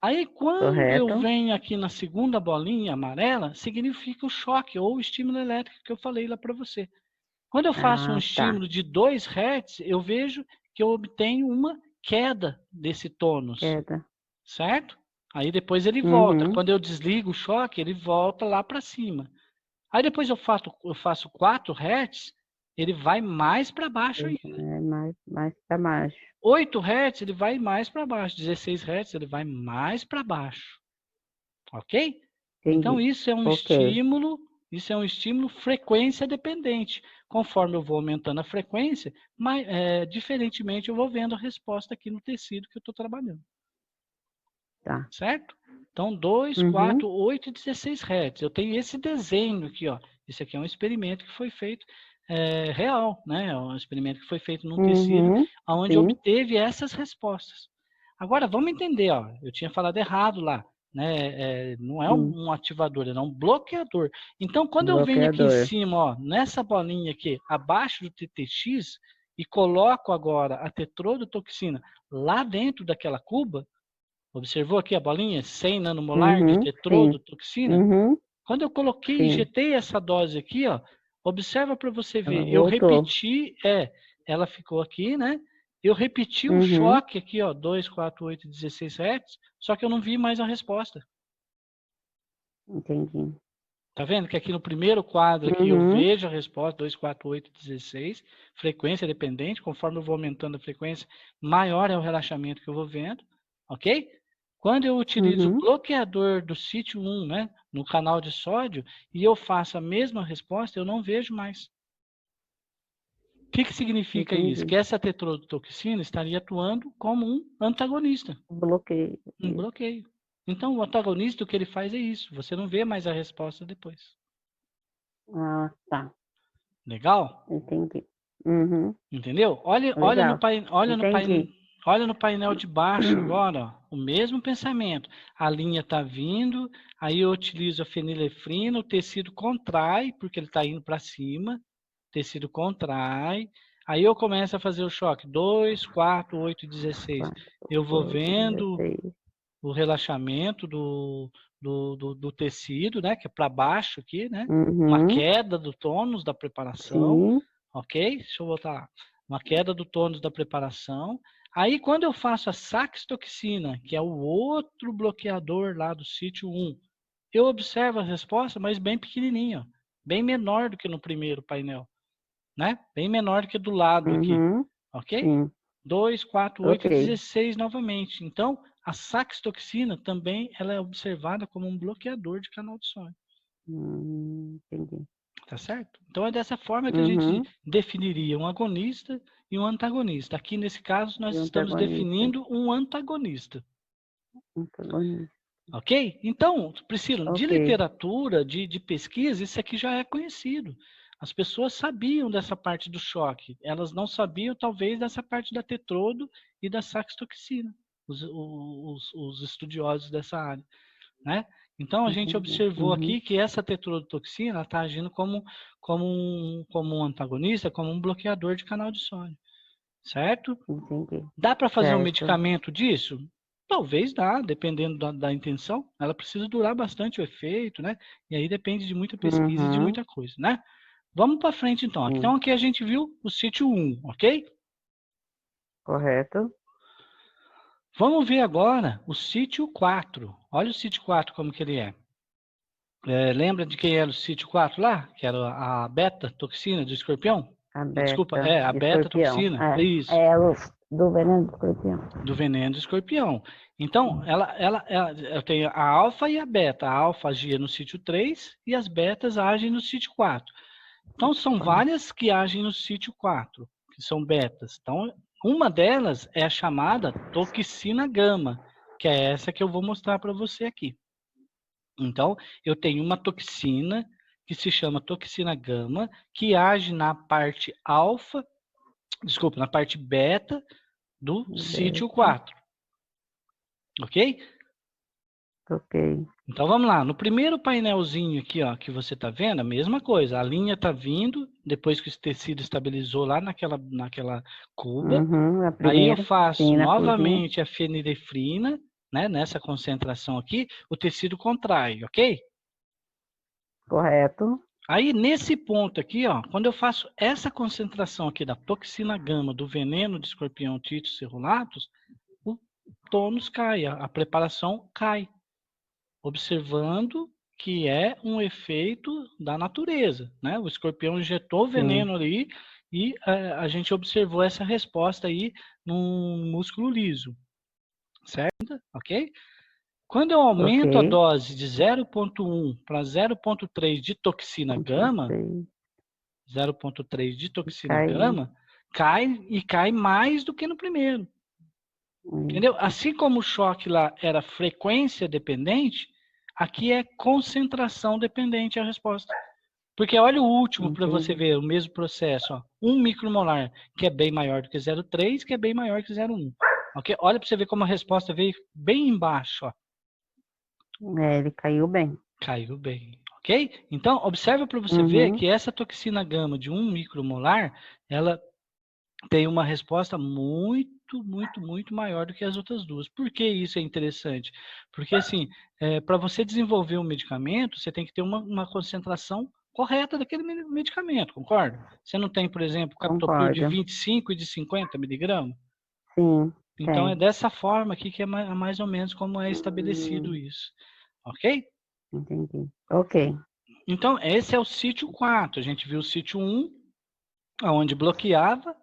Aí, quando eu venho aqui na segunda bolinha amarela, significa o choque ou o estímulo elétrico que eu falei lá para você. Quando eu faço um estímulo de 2 Hz, eu vejo que eu obtenho uma queda desse tônus, certo? Aí depois ele volta. Quando eu desligo o choque, ele volta lá para cima. Aí depois eu faço 4 Hz, ele vai mais para baixo ainda. Mais para baixo. 8 Hz, ele vai mais para baixo. 16 Hz, ele vai mais para baixo. Ok? Entendi. Então, isso é um estímulo frequência dependente. Conforme eu vou aumentando a frequência, diferentemente eu vou vendo a resposta aqui no tecido que eu estou trabalhando. Tá. Certo? Então, 2, 4, 8 e 16 Hz. Eu tenho esse desenho aqui, ó. Esse aqui é um experimento que foi feito real, né? É um experimento que foi feito num tecido, onde obteve essas respostas. Agora, vamos entender, ó. Eu tinha falado errado lá. Né? Não é um ativador, é um bloqueador. Então, quando eu venho aqui em cima, ó, nessa bolinha aqui, abaixo do TTX, e coloco agora a tetrodotoxina lá dentro daquela cuba, observou aqui a bolinha? 100 nanomolar de tetrodotoxina? Quando eu coloquei, injetei essa dose aqui, ó, observa para você ver. Eu repeti, ela ficou aqui, né? Eu repeti o choque aqui, ó, 2, 4, 8, 16 Hz, só que eu não vi mais a resposta. Entendi. Tá vendo que aqui no primeiro quadro aqui eu vejo a resposta, 2, 4, 8, 16, frequência dependente, conforme eu vou aumentando a frequência, maior é o relaxamento que eu vou vendo, ok? Quando eu utilizo o bloqueador do sítio 1, né, no canal de sódio, e eu faço a mesma resposta, eu não vejo mais. O que significa isso? Que essa tetrodotoxina estaria atuando como um antagonista. Bloqueio. Um bloqueio. Então, o antagonista, o que ele faz é isso. Você não vê mais a resposta depois. Ah, tá. Legal? Entendi. Entendeu? Olha no painel de baixo agora, ó, o mesmo pensamento. A linha está vindo, aí eu utilizo a fenilefrina, o tecido contrai, porque ele está indo para cima, o tecido contrai, aí eu começo a fazer o choque, 2, 4, 8, 16. Eu vou vendo o relaxamento do tecido, né, que é para baixo aqui, né? Uma queda do tônus da preparação. Ok? Deixa eu voltar lá. Uma queda do tônus da preparação. Aí, quando eu faço a saxitoxina, que é o outro bloqueador lá do sítio 1, eu observo a resposta, mas bem pequenininha, ó, bem menor do que no primeiro painel, né? Bem menor do que do lado aqui, ok? 2, 4, 8 e 16 novamente. Então, a saxitoxina também ela é observada como um bloqueador de canal de sódio. Entendi. Tá certo? Então é dessa forma que a gente definiria um agonista e um antagonista. Aqui nesse caso nós estamos definindo um antagonista. Ok? Então, Priscila, de literatura, de pesquisa, isso aqui já é conhecido. As pessoas sabiam dessa parte do choque. Elas não sabiam, talvez, dessa parte da tetrodo e da saxitoxina. Os estudiosos dessa área, né? Então, a gente observou aqui que essa tetrodotoxina está agindo como um antagonista, como um bloqueador de canal de sódio. Certo? Dá para fazer um medicamento disso? Talvez dá, dependendo da intenção. Ela precisa durar bastante o efeito, né? E aí depende de muita pesquisa e de muita coisa, né? Vamos para frente, então. Então, aqui a gente viu o sítio 1, ok? Correto. Vamos ver agora o sítio 4. Olha o sítio 4 como que ele é. Lembra de quem era o sítio 4 lá? Que era a beta-toxina do escorpião? Desculpa, a beta-toxina. Isso. Do veneno do escorpião. Do veneno do escorpião. Então, eu tenho a alfa e a beta. A alfa agia no sítio 3 e as betas agem no sítio 4. Então, são várias que agem no sítio 4, que são betas. Então, Uma delas é a chamada toxina gama, que é essa que eu vou mostrar para você aqui. Então, eu tenho uma toxina que se chama toxina gama, que age na parte alfa, desculpa, na parte beta do sítio 4. Ok? Ok. Então vamos lá, no primeiro painelzinho aqui, ó, que você está vendo, a mesma coisa, a linha está vindo, depois que o tecido estabilizou lá naquela cuba, A aí eu primeira, faço sim, na cozinha. novamente a fenilefrina, né, nessa concentração aqui, o tecido contrai, ok? Correto. Aí nesse ponto aqui, ó, quando eu faço essa concentração aqui da toxina gama, do veneno de escorpião Titus cerulatus, o tônus cai, a preparação cai, observando que é um efeito da natureza, né? O escorpião injetou veneno ali e a gente observou essa resposta aí num músculo liso, certo? Ok? Quando eu aumento a Ok. dose de 0,1 para 0,3 de toxina gama, 0,3 de toxina Caiu. gama, cai mais do que no primeiro. Entendeu? Assim como o choque lá era frequência dependente, aqui é concentração dependente a resposta. Porque olha o último para você ver, o mesmo processo. Ó, 1 micromolar, que é bem maior do que 0,3, que é bem maior que 0,1. Okay? Olha para você ver como a resposta veio bem embaixo. Ó. Ele caiu bem. Caiu bem. Ok? Então, observa para você ver que essa toxina gama de 1 micromolar, ela tem uma resposta muito maior do que as outras duas. Por que isso é interessante? Porque, assim, para você desenvolver um medicamento, você tem que ter uma concentração correta daquele medicamento, concorda? Você não tem, por exemplo, captopril de Concordo. 25 e de 50 miligramas? Sim, Então, é tem. dessa forma aqui que é mais ou menos como é estabelecido isso. Ok? Entendi. Ok. Então, esse é o sítio 4. A gente viu o sítio 1, onde bloqueava,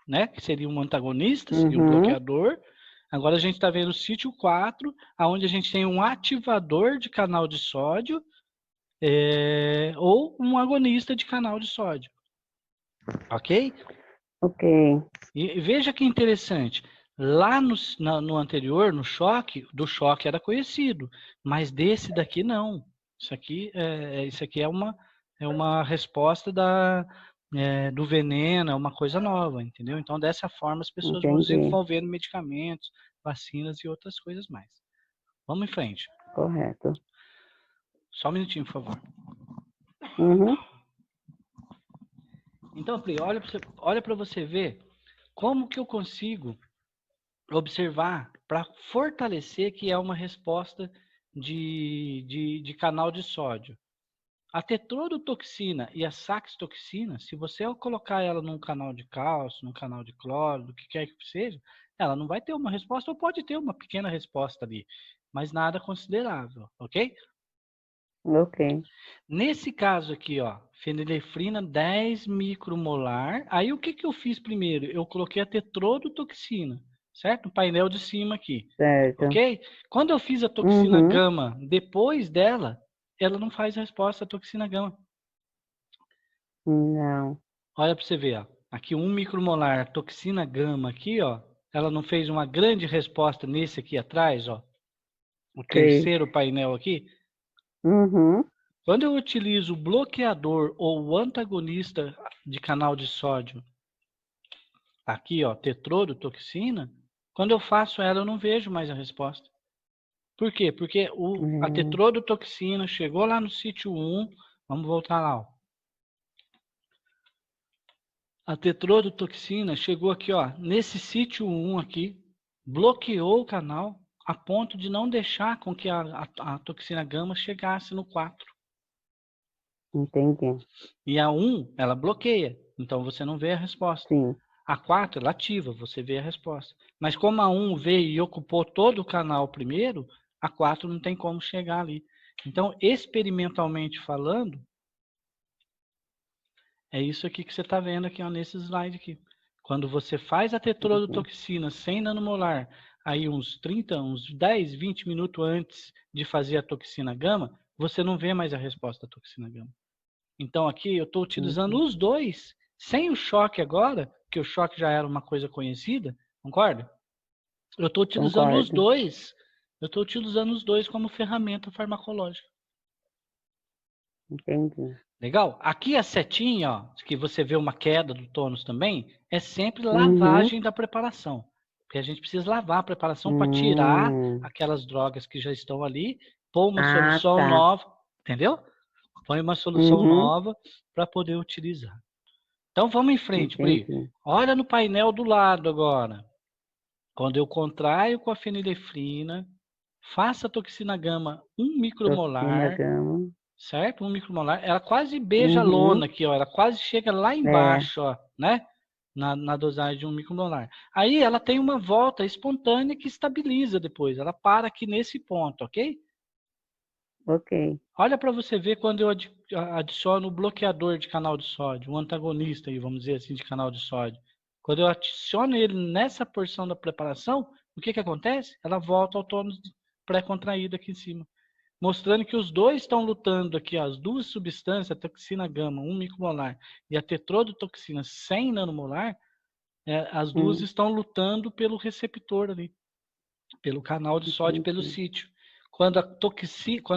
né, que seria um antagonista, seria um bloqueador. Agora a gente está vendo o sítio 4, onde a gente tem um ativador de canal de sódio ou um agonista de canal de sódio. Ok? Ok. E veja que interessante. Lá no anterior, no choque, do choque era conhecido, mas desse daqui não. Isso aqui é uma resposta do veneno, é uma coisa nova, entendeu? Então, dessa forma, as pessoas vão Entendi. desenvolvendo medicamentos, vacinas e outras coisas mais. Vamos em frente. Correto. Só um minutinho, por favor. Então, Pri, olha para você ver como que eu consigo observar para fortalecer que é uma resposta de canal de sódio. A tetrodotoxina e a saxitoxina, se você colocar ela num canal de cálcio, num canal de cloro, do que quer que seja, ela não vai ter uma resposta, ou pode ter uma pequena resposta ali, mas nada considerável, ok? Ok. Nesse caso aqui, ó, fenilefrina 10 micromolar, aí o que eu fiz primeiro? Eu coloquei a tetrodotoxina, certo? O painel de cima aqui, Certo. ok? Quando eu fiz a toxina gama depois dela, ela não faz resposta à toxina gama. Não. Olha para você ver, ó. Aqui 1 micromolar toxina gama aqui, ó, ela não fez uma grande resposta nesse aqui atrás, ó. O terceiro painel aqui. Quando eu utilizo o bloqueador ou o antagonista de canal de sódio, aqui, ó, tetrodotoxina, quando eu faço ela, eu não vejo mais a resposta. Por quê? Porque a tetrodotoxina chegou lá no sítio 1, vamos voltar lá, ó. A tetrodotoxina chegou aqui, ó, nesse sítio 1 aqui, bloqueou o canal a ponto de não deixar com que a toxina gama chegasse no 4. Entendi. E a 1, ela bloqueia, então você não vê a resposta. Sim. A 4, ela ativa, você vê a resposta. Mas como a 1 veio e ocupou todo o canal primeiro, a 4 não tem como chegar ali. Então, experimentalmente falando, é isso aqui que você está vendo aqui, ó, nesse slide aqui. Quando você faz a tetrodotoxina 100 nanomolar, aí uns 30, uns 10, 20 minutos antes de fazer a toxina gama, você não vê mais a resposta da toxina gama. Então aqui eu estou utilizando os dois, sem o choque agora, porque o choque já era uma coisa conhecida, concorda? Eu estou utilizando os Concordo. dois. Eu estou utilizando os dois como ferramenta farmacológica. Entendi. Legal? Aqui a setinha, ó, que você vê uma queda do tônus também, é sempre Uhum. lavagem da preparação. Porque a gente precisa lavar a preparação para tirar aquelas drogas que já estão ali, pôr uma solução Tá. nova, entendeu? Põe uma solução Uhum. nova para poder utilizar. Então vamos em frente, Pri. Entendi. Olha no painel do lado agora. Quando eu contraio com a fenilefrina, faça a toxina gama 1 Toxina micromolar, gama. certo? 1 micromolar. Ela quase beija a Uhum. lona aqui, ó. Ela quase chega lá embaixo, ó, né? Na dosagem de 1 micromolar. Aí ela tem uma volta espontânea que estabiliza depois. Ela para aqui nesse ponto, ok? Ok. Olha para você ver quando eu adiciono o bloqueador de canal de sódio, um antagonista, aí, vamos dizer assim, de canal de sódio. Quando eu adiciono ele nessa porção da preparação, o que acontece? Ela volta ao tônus pré-contraído aqui em cima. Mostrando que os dois estão lutando aqui, ó, as duas substâncias, a toxina gama, 1 micromolar, e a tetrodotoxina 100 nanomolar, as duas estão lutando pelo receptor ali, pelo canal de sódio, pelo Entendi. sítio. Quando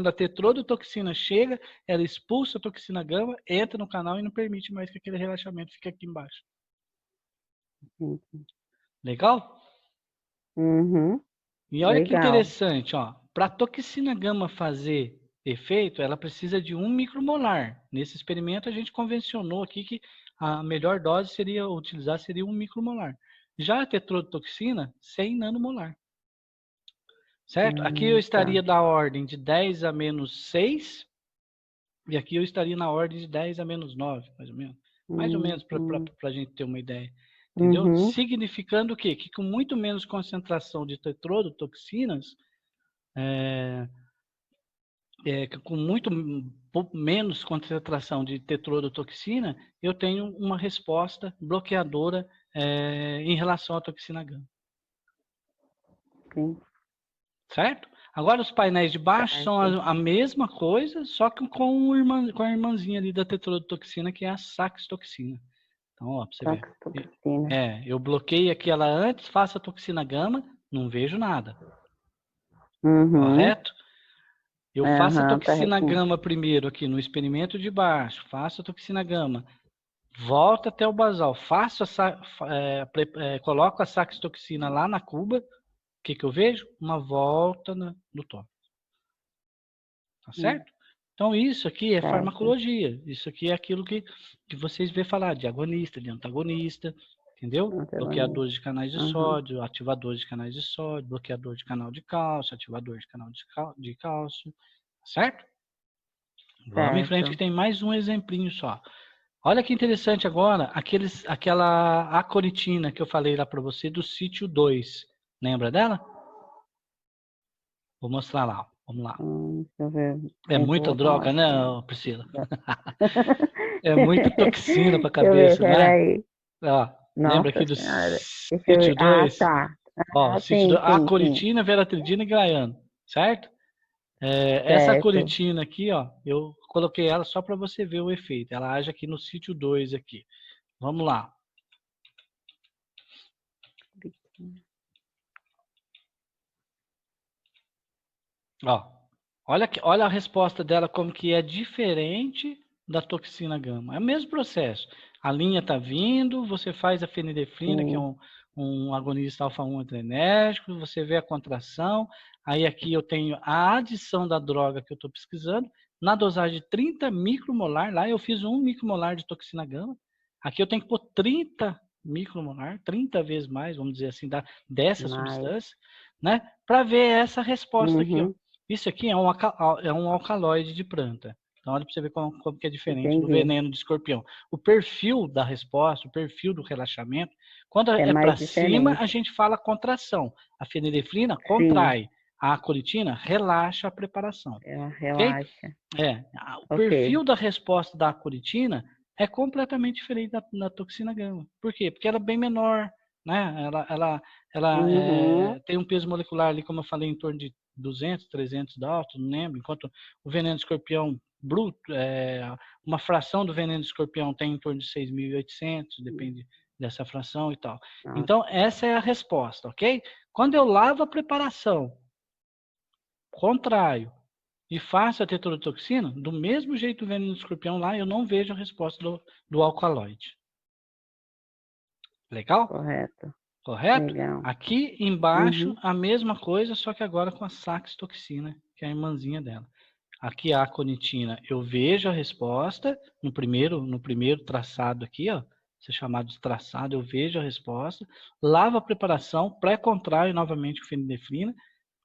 a tetrodotoxina chega, ela expulsa a toxina gama, entra no canal e não permite mais que aquele relaxamento fique aqui embaixo. Entendi. Legal? Uhum. E olha que Legal. interessante, ó. Para a toxina gama fazer efeito, ela precisa de 1 micromolar. Nesse experimento, a gente convencionou aqui que a melhor dose seria 1 micromolar. Já a tetrodotoxina, 100 nanomolar. Certo? Aqui eu estaria Tá. da ordem de 10 a menos 6, e aqui eu estaria na ordem de 10 a menos 9, mais ou menos. Mais ou menos para Uhum. a gente ter uma ideia. Entendeu? Uhum. Significando o quê? Que com muito menos concentração de tetrodotoxinas, com muito menos concentração de tetrodotoxina, eu tenho uma resposta bloqueadora em relação à toxina gama. Sim. Certo? Agora os painéis de baixo são Certo. a mesma coisa, só que com a irmãzinha ali da tetrodotoxina, que é a saxitoxina. Então, ó, pra você ver. Saxitoxina. Eu bloqueei aqui ela antes, faço a toxina gama, não vejo nada. Uhum. Correto? Eu faço a Aham, tá toxina reconhecendo. gama primeiro aqui no experimento de baixo, faço a toxina gama, volto até o basal, coloco a saxitoxina lá na cuba, o que eu vejo? Uma volta no top. Tá certo? Então isso aqui é Certo. farmacologia, isso aqui é aquilo que vocês vê falar de agonista, de antagonista, entendeu? Bloqueadores de canais de sódio, ativadores de canais de sódio, bloqueador de canal de cálcio, ativador de canal de cálcio, certo? Vamos em frente que Certo. tem mais um exemplinho só. Olha que interessante agora, aquela aconitina que eu falei lá para você do sítio 2. Lembra dela? Vou mostrar lá, vamos lá. Deixa eu ver. É Tem que muita voltar droga, lá. né, Priscila? É muita toxina para a Deixa eu ver, cabeça, não é? peraí. Ó, lembra aqui Nossa do Senhora. Deixa eu ver. sítio Ah, 2? tá. Ó, Ah, sítio 2, sim, sim, sim. aconitina, veratridina e graiano, certo? Essa Certo. aconitina aqui, ó, eu coloquei ela só para você ver o efeito. Ela age aqui no sítio 2 aqui. Vamos lá. Ó, olha a resposta dela como que é diferente da toxina gama. É o mesmo processo. A linha está vindo, você faz a fenilefrina, que é Sim. um agonista alfa-1 adrenérgico, você vê a contração, aí aqui eu tenho a adição da droga que eu estou pesquisando, na dosagem de 30 micromolar, lá eu fiz 1 micromolar de toxina gama, aqui eu tenho que pôr 30 micromolar, 30 vezes mais, vamos dizer assim, dessa Mas. substância, né, para ver essa resposta aqui, ó. Uhum. Isso aqui é um alcaloide de planta. Então, olha para você ver como que é diferente do Entendi. veneno de escorpião. O perfil da resposta, o perfil do relaxamento, quando É é para mais cima, a diferente. gente fala contração. A fenilefrina Sim. contrai. A aconitina relaxa a preparação. Ela Ok? relaxa. O Ok. perfil da resposta da aconitina é completamente diferente da toxina gama. Por quê? Porque ela é bem menor, né? Ela Uhum. tem um peso molecular ali, como eu falei, em torno de 200, 300 Dalton, não lembro, enquanto o veneno de escorpião bruto, uma fração do veneno de escorpião tem em torno de 6.800, depende dessa fração e tal. Nossa. Então, essa é a resposta, ok? Quando eu lavo a preparação, contraio e faço a tetrodotoxina, do mesmo jeito do veneno do escorpião lá, eu não vejo a resposta do alcaloide. Legal? Correto. Correto? Legal. Aqui embaixo, Uhum. a mesma coisa, só que agora com a saxitoxina, que é a irmãzinha dela. Aqui a aconitina, eu vejo a resposta no primeiro traçado aqui, ó, isso é chamado de traçado, eu vejo a resposta, lavo a preparação, pré-contraio novamente com fenilefrina,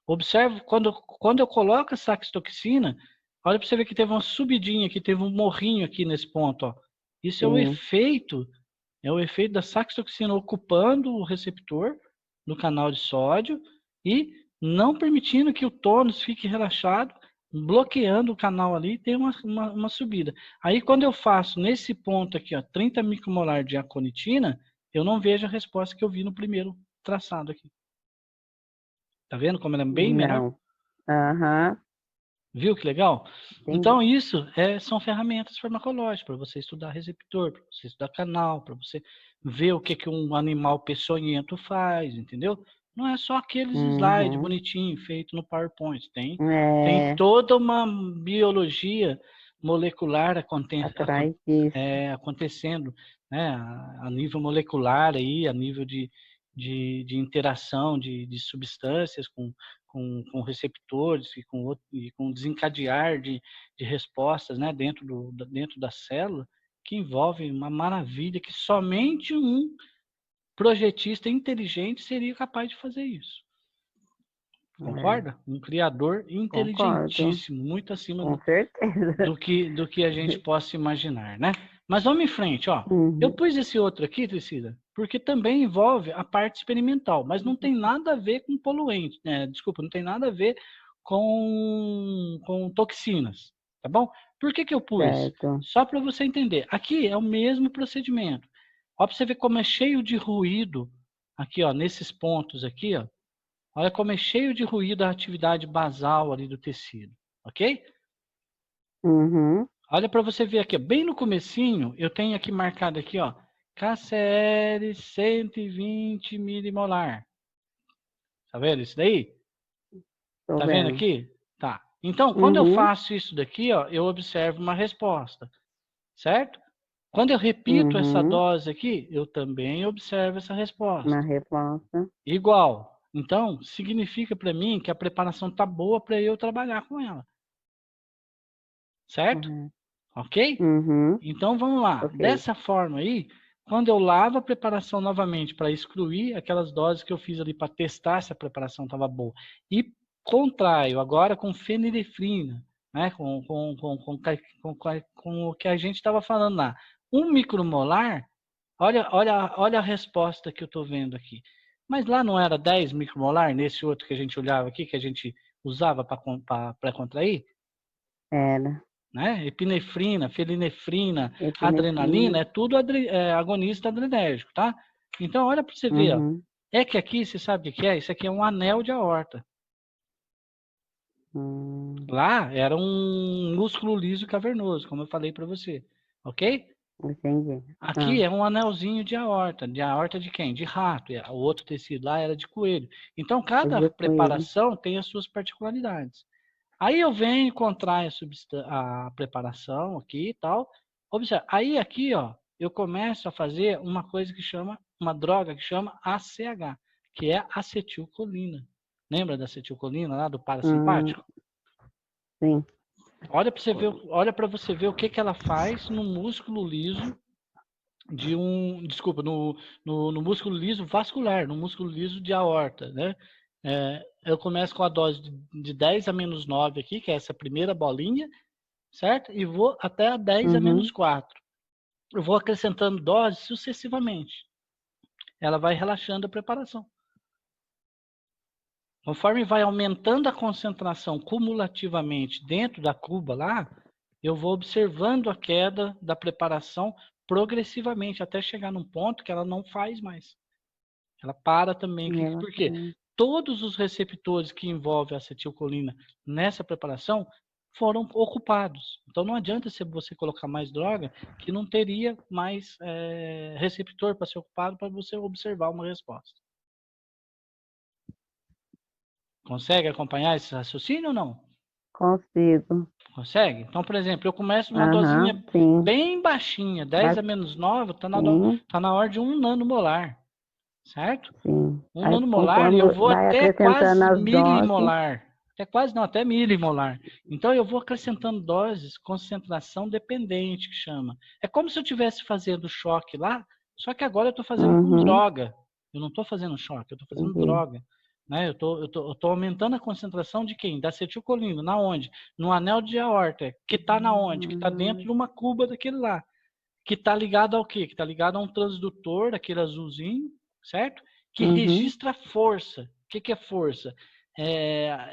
observo, quando eu coloco a saxitoxina, olha para você ver que teve uma subidinha aqui, teve um morrinho aqui nesse ponto, ó. Isso é o efeito da saxitoxina ocupando o receptor do canal de sódio e não permitindo que o tônus fique relaxado, bloqueando o canal ali, tem uma subida. Aí, quando eu faço nesse ponto aqui, ó, 30 micromolar de aconitina, eu não vejo a resposta que eu vi no primeiro traçado aqui. Tá vendo como ela é bem menor? Não. Aham. Viu que legal? Entendi. Então, isso são ferramentas farmacológicas para você estudar receptor, para você estudar canal, para você ver o que um animal peçonhento faz, entendeu? Não é só aqueles slides bonitinhos feitos no PowerPoint. Tem toda uma biologia molecular Atrás disso. acontecendo, né, a nível molecular, aí, a nível de interação de substâncias com receptores e com desencadear de respostas, né, dentro da célula, que envolve uma maravilha que somente um projetista inteligente seria capaz de fazer isso. Concorda? Um criador inteligentíssimo, muito acima Com certeza. do que a gente possa imaginar, né? Mas vamos em frente, ó. Eu pus esse outro aqui, Priscila, porque também envolve a parte experimental, mas não tem nada a ver com poluente, né? Desculpa, não tem nada a ver com toxinas, tá bom? Por que eu pus? Certo. Só para você entender. Aqui é o mesmo procedimento. Ó, para você ver como é cheio de ruído aqui, ó, nesses pontos aqui, ó. Olha como é cheio de ruído a atividade basal ali do tecido, ok? Olha para você ver aqui, bem no comecinho, eu tenho aqui marcado aqui, ó, KCl 120 milimolar. Tá vendo isso daí? Tá vendo aqui? Tá. Então, quando eu faço isso daqui, ó, eu observo uma resposta, certo? Quando eu repito essa dose aqui, eu também observo essa resposta. Uma resposta. Igual. Então, significa para mim que a preparação tá boa para eu trabalhar com ela. Certo? Ok? Então, vamos lá. Ok. Dessa forma aí, quando eu lavo a preparação novamente para excluir aquelas doses que eu fiz ali para testar se a preparação estava boa, e contraio agora com fenilefrina, né? com o que a gente estava falando lá. 1 micromolar, olha a resposta que eu estou vendo aqui. Mas lá não era 10 micromolar nesse outro que a gente olhava aqui, que a gente usava para contrair? Era. Né? Epinefrina, felinefrina, adrenalina, é tudo agonista adrenérgico, tá? Então, olha para você ver, ó. É que aqui, você sabe o que é? Isso aqui é um anel de aorta. Lá era um músculo liso cavernoso, como eu falei para você, ok? Entendi. Aqui é um anelzinho de aorta de quem? De rato. O outro tecido lá era de coelho. Então, cada preparação tem as suas particularidades. Aí eu venho encontrar a preparação aqui e tal. Observe. Aí aqui, ó, eu começo a fazer uma droga que chama ACH, que é acetilcolina. Lembra da acetilcolina lá do parasimpático? Sim. Olha para você ver o que ela faz no músculo liso no músculo liso vascular, no músculo liso de aorta, né? Eu começo com a dose de 10 a menos 9 aqui, que é essa primeira bolinha, certo? E vou até a 10 a menos 4. Eu vou acrescentando doses sucessivamente. Ela vai relaxando a preparação. Conforme vai aumentando a concentração cumulativamente dentro da cuba lá, eu vou observando a queda da preparação progressivamente, até chegar num ponto que ela não faz mais. Ela para também. Por quê? Todos os receptores que envolvem a acetilcolina nessa preparação foram ocupados. Então não adianta você colocar mais droga que não teria mais receptor para ser ocupado para você observar uma resposta. Consegue acompanhar esse raciocínio ou não? Consigo. Consegue? Então, por exemplo, eu começo numa Aham, dosinha sim. bem baixinha, 10 a menos 9, Sim, tá na ordem de 1 nanomolar, certo? sim. 1 Aí nanomolar e conforme eu vou vai até acrescentando quase as doses, milimolar. Até quase não, até milimolar. Então eu vou acrescentando doses, concentração dependente, que chama. É como se eu estivesse fazendo choque lá, só que agora eu estou fazendo com uhum, droga. Eu não estou fazendo choque, eu estou fazendo entendi. droga. Né? Eu tô aumentando a concentração de quem? Da acetilcolina. Na onde? No anel de aorta. Que está na onde? Que está dentro de uma cuba daquele lá. Que está ligado ao quê? Que está ligado a um transdutor, aquele azulzinho, certo? Que Uhum, registra força. O que é força?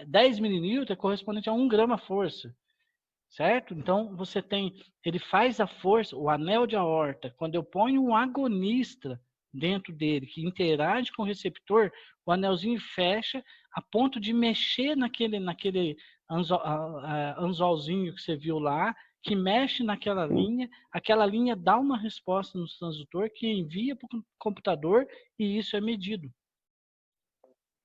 10 milínewtons é correspondente a 1 grama força, certo? Então, ele faz a força, o anel de aorta, quando eu ponho um agonista dentro dele, que interage com o receptor, o anelzinho fecha a ponto de mexer naquele anzolzinho que você viu lá, que mexe naquela sim, linha, aquela linha dá uma resposta no transdutor que envia para o computador e isso é medido.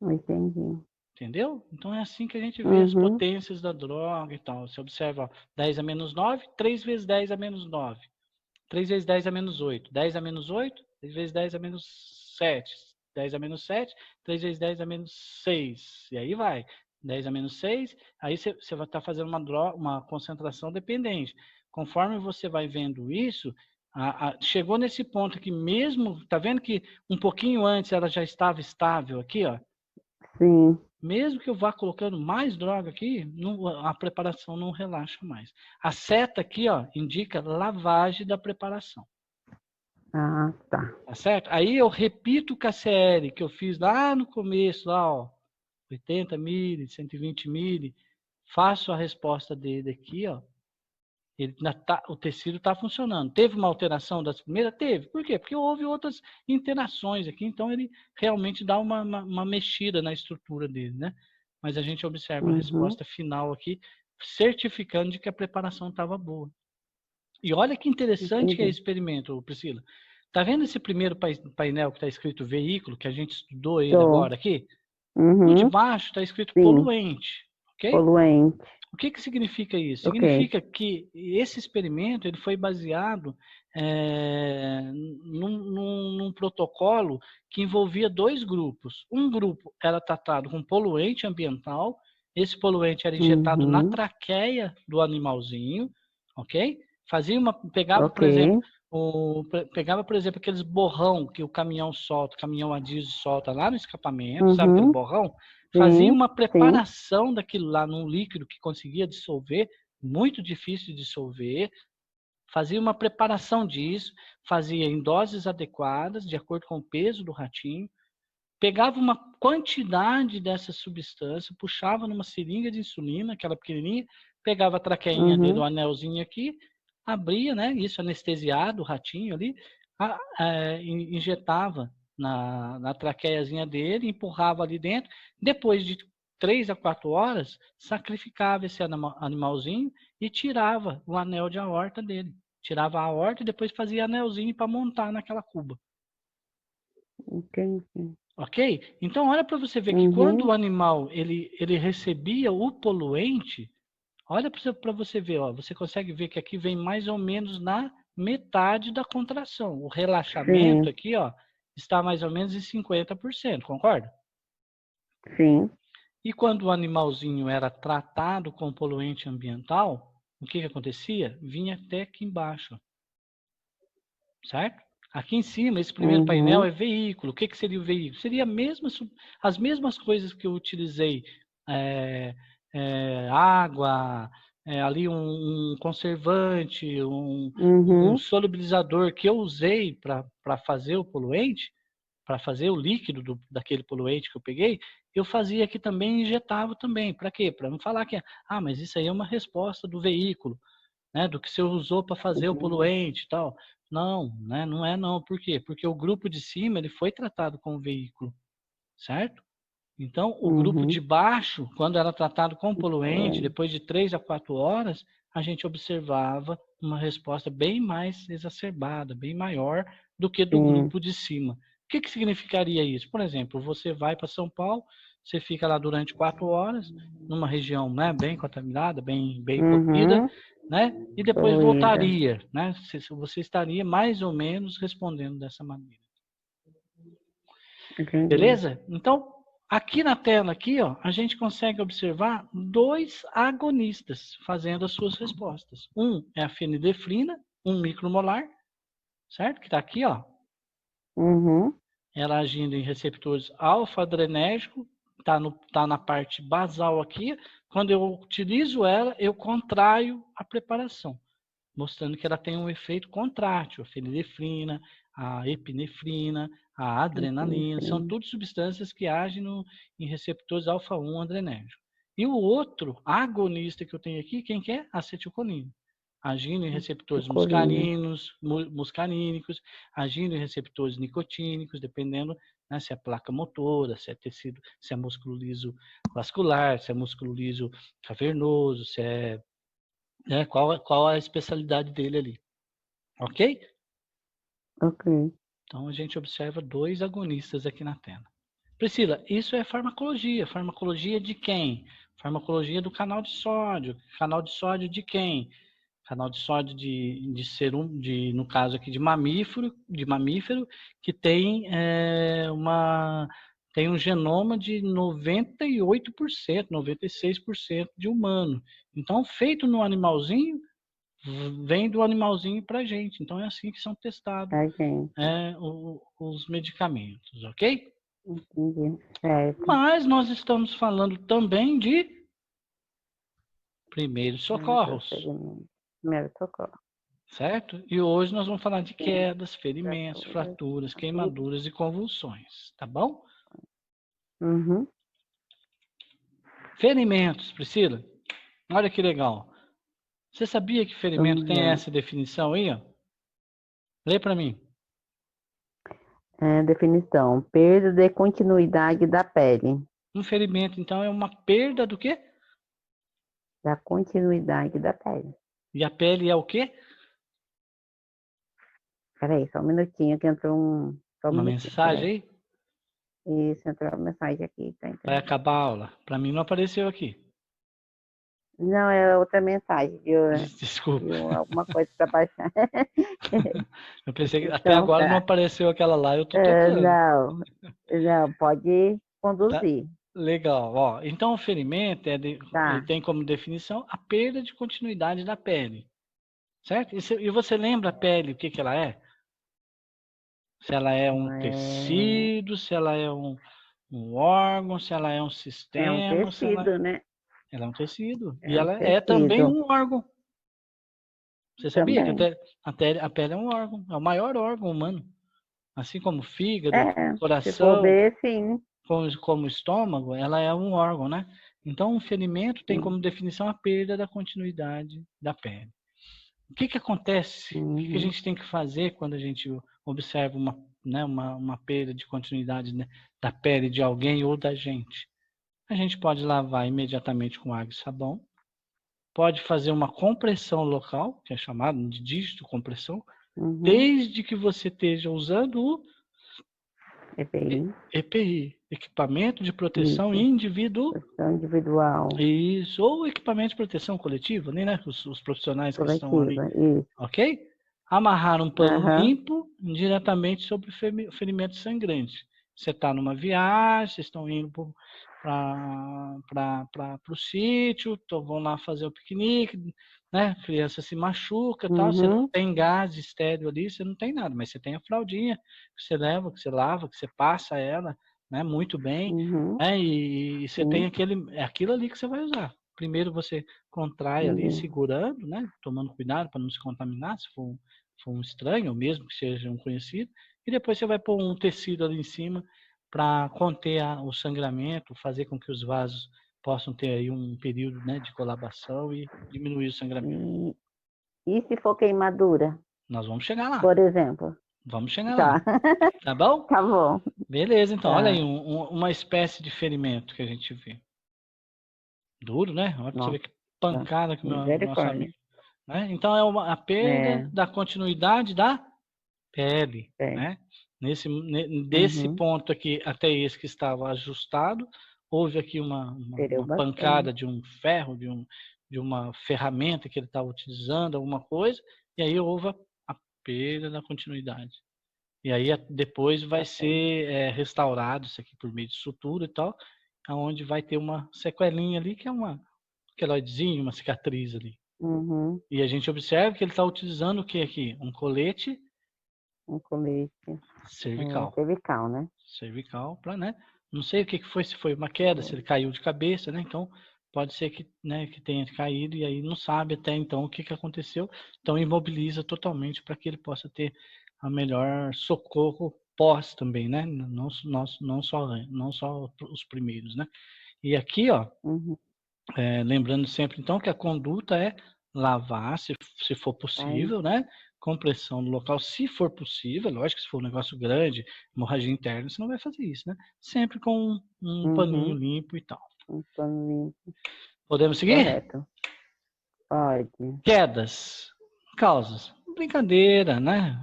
entendi. Entendeu? Então é assim que a gente vê as Uhum, potências da droga e tal. Você observa, ó, 10 a menos 9, 3 vezes 10 a menos 9. 3 vezes 10 a menos 8. 10 a menos 8, 3 vezes 10 a menos 7. 10 a menos 7, 3 vezes 10 a menos 6. E aí vai. 10 a menos 6, aí você vai estar fazendo uma concentração dependente. Conforme você vai vendo isso, chegou nesse ponto que mesmo, tá vendo que um pouquinho antes ela já estava estável aqui, ó. sim. Mesmo que eu vá colocando mais droga aqui, a preparação não relaxa mais. A seta aqui, ó, indica lavagem da preparação. Ah, tá. Tá certo? Aí eu repito o KCL que eu fiz lá no começo, lá, ó, 80 ml, 120 ml, faço a resposta dele aqui, ó. O tecido está funcionando. Teve uma alteração das primeiras? Teve. Por quê? Porque houve outras interações aqui, então ele realmente dá uma mexida na estrutura dele, né? Mas a gente observa a Uhum, resposta final aqui, certificando de que a preparação estava boa. E olha que interessante que é esse entendi. experimento, Priscila. Tá vendo esse primeiro painel que está escrito veículo, que a gente estudou ele Tô. agora aqui? No de Uhum, baixo está escrito sim. poluente, ok? Poluente. O que significa isso? Ok. Significa que esse experimento ele foi baseado num protocolo que envolvia dois grupos. Um grupo era tratado com poluente ambiental, esse poluente era injetado na Uhum, traqueia do animalzinho, ok? ok. Pegava, por exemplo, aqueles borrão que o caminhão solta, o caminhão a diesel solta lá no escapamento, sabe aquele Uhum, borrão? Fazia sim, uma sim. preparação daquilo lá num líquido que conseguia dissolver, muito difícil de dissolver, fazia uma preparação disso, fazia em doses adequadas, de acordo com o peso do ratinho, pegava uma quantidade dessa substância, puxava numa seringa de insulina, aquela pequenininha, pegava a traqueinha dele, o Uhum, anelzinho aqui, abria, né, isso anestesiado, o ratinho ali, injetava na traqueiazinha dele, empurrava ali dentro, depois de 3 a 4 horas, sacrificava esse animalzinho e tirava o anel de aorta dele. Tirava a aorta e depois fazia anelzinho para montar naquela cuba. entendi. Ok? Então, olha para você ver que quando Uhum, o animal ele recebia o poluente, olha para você ver, ó, você consegue ver que aqui vem mais ou menos na metade da contração. O relaxamento sim, aqui, ó, está mais ou menos em 50%, concorda? sim. E quando o animalzinho era tratado com poluente ambiental, o que acontecia? Vinha até aqui embaixo, certo? Aqui em cima, esse primeiro painel Uhum, é veículo. O que seria o veículo? Seria as mesmas coisas que eu utilizei. Água, ali um conservante, um uhum, solubilizador que eu usei para fazer o poluente, para fazer o líquido daquele poluente que eu peguei, eu fazia aqui também e injetava também. Para quê? Para não falar que, mas isso aí é uma resposta do veículo, né, do que você usou para fazer o uhum, poluente e tal. Não, né, não é não. Por quê? Porque o grupo de cima ele foi tratado como veículo, certo? Então, o grupo de baixo, quando era tratado com poluente, depois de 3 a 4 horas, a gente observava uma resposta bem mais exacerbada, bem maior do que do grupo de cima. O que significaria isso? Por exemplo, você vai para São Paulo, você fica lá durante 4 horas, numa região, né, bem contaminada, bem poluída, né, e depois voltaria, né? Você estaria mais ou menos respondendo dessa maneira. Beleza? Então, aqui na tela, aqui, ó, a gente consegue observar 2 agonistas fazendo as suas respostas. Um é a fenidefrina, 1 micromolar, certo? Que está aqui, ó. Ela agindo em receptores alfa-adrenérgico, tá na parte basal aqui. Quando eu utilizo ela, eu contraio a preparação, mostrando que ela tem um efeito contrátil. A fenidefrina, a epinefrina, a adrenalina, são tudo substâncias que agem em receptores alfa-1 adrenérgico. E o outro agonista que eu tenho aqui, quem que é? Acetilcolina. Agindo em receptores muscarínicos, agindo em receptores nicotínicos, dependendo, né, se é placa motora, se é tecido, se é músculo liso vascular, se é músculo liso cavernoso, se é, né, qual a especialidade dele ali. Ok? Ok. Então a gente observa 2 agonistas aqui na tela. Priscila, isso é farmacologia. Farmacologia de quem? Farmacologia do canal de sódio. Canal de sódio de quem? Canal de sódio de serum, no caso aqui de mamífero, que tem tem um genoma de 98%, 96% de humano. Então, feito no animalzinho, vem do animalzinho para a gente. Então, é assim que são testados os medicamentos, ok? Entendi. Certo. Mas nós estamos falando também de primeiros socorros. Primeiro socorro. Certo? E hoje nós vamos falar de quedas, ferimentos, fraturas, queimaduras e convulsões, tá bom? Ferimentos, Priscila. Olha que legal. Você sabia que ferimento tem essa definição aí, ó? Lê para mim. Definição: perda de continuidade da pele. Um ferimento, então, é uma perda do quê? Da continuidade da pele. E a pele é o quê? Peraí, só um minutinho que entrou uma mensagem aí? Isso, entrou uma mensagem aqui. Tá entendendo? Vai acabar a aula. Para mim não apareceu aqui. Não, é outra mensagem, viu? Desculpa. Viu alguma coisa para baixar. Eu pensei que então, até agora não apareceu aquela lá, eu tô tocando. Não, pode conduzir. Tá. Legal, ó. Então o ferimento ele tem como definição a perda de continuidade da pele, certo? E você lembra a pele, o que ela é? Se ela é um tecido, se ela é um órgão, se ela é um sistema. É um tecido, né? Ela é um tecido. E ela é também um órgão. Você sabia que a pele é um órgão, é o maior órgão humano. Assim como o fígado, coração, se for ver, sim. Como o estômago, ela é um órgão, né? Então, um ferimento tem como definição a perda da continuidade da pele. O que acontece? O que a gente tem que fazer quando a gente observa uma perda de continuidade, né, da pele de alguém ou da gente? A gente pode lavar imediatamente com água e sabão, pode fazer uma compressão local, que é chamado de dígito compressão, desde que você esteja usando o EPI, equipamento de proteção individual. Isso, ou equipamento de proteção coletiva, né? Os profissionais que estão ali. Isso. Ok? Amarrar um pano limpo diretamente sobre o ferimento sangrante. Você está numa viagem, vocês estão indo para o sítio, vão lá fazer o piquenique, né? A criança se machuca, tal. Você não tem gás estéreo ali, você não tem nada, mas você tem a fraldinha que você leva, que você lava, que você passa ela, né? Muito bem, né? E você tem aquilo ali que você vai usar. Primeiro você contrai ali, segurando, né? Tomando cuidado para não se contaminar, se for um estranho, ou mesmo que seja um conhecido, e depois você vai pôr um tecido ali em cima para conter o sangramento, fazer com que os vasos possam ter aí um período, né, de colabação e diminuir o sangramento. E se for queimadura? Nós vamos chegar lá. Por exemplo. Vamos chegar Tá. lá. Tá bom? Tá bom. Beleza, então. Tá. Olha aí, uma espécie de ferimento que a gente vê. Duro, né? Olha pra você ver Nossa, que pancada que o nosso misericórdia. amigo. Né? Então, é a perda É, da continuidade da pele. é. Né? Desse Uhum. ponto aqui até esse que estava ajustado, houve aqui Perdeu uma pancada bastante. de um ferro, de uma ferramenta que ele estava utilizando, alguma coisa, e aí houve a perda da continuidade. E aí depois vai ser restaurado isso aqui por meio de sutura e tal, aonde vai ter uma sequelinha ali, que é uma queloidezinho, uma cicatriz ali. Uhum. E a gente observa que ele está utilizando o que aqui? Um colete Um colete cervical. cervical, né? Cervical, para, né? Não sei o que foi, se foi uma queda, se ele caiu de cabeça, né? Então, pode ser que, né, que tenha caído e aí não sabe até então o que aconteceu. Então, imobiliza totalmente para que ele possa ter a melhor socorro pós também, né? Não só os primeiros, né? E aqui, ó, Uhum. lembrando sempre, então, que a conduta é lavar, se for Aí, possível, né? Compressão no local, se for possível. Lógico que se for um negócio grande, hemorragia interna, você não vai fazer isso, né? Sempre com um paninho uhum. limpo e tal. Um pano limpo. Podemos seguir? Correto. Pode. Quedas. Causas. Brincadeira, né?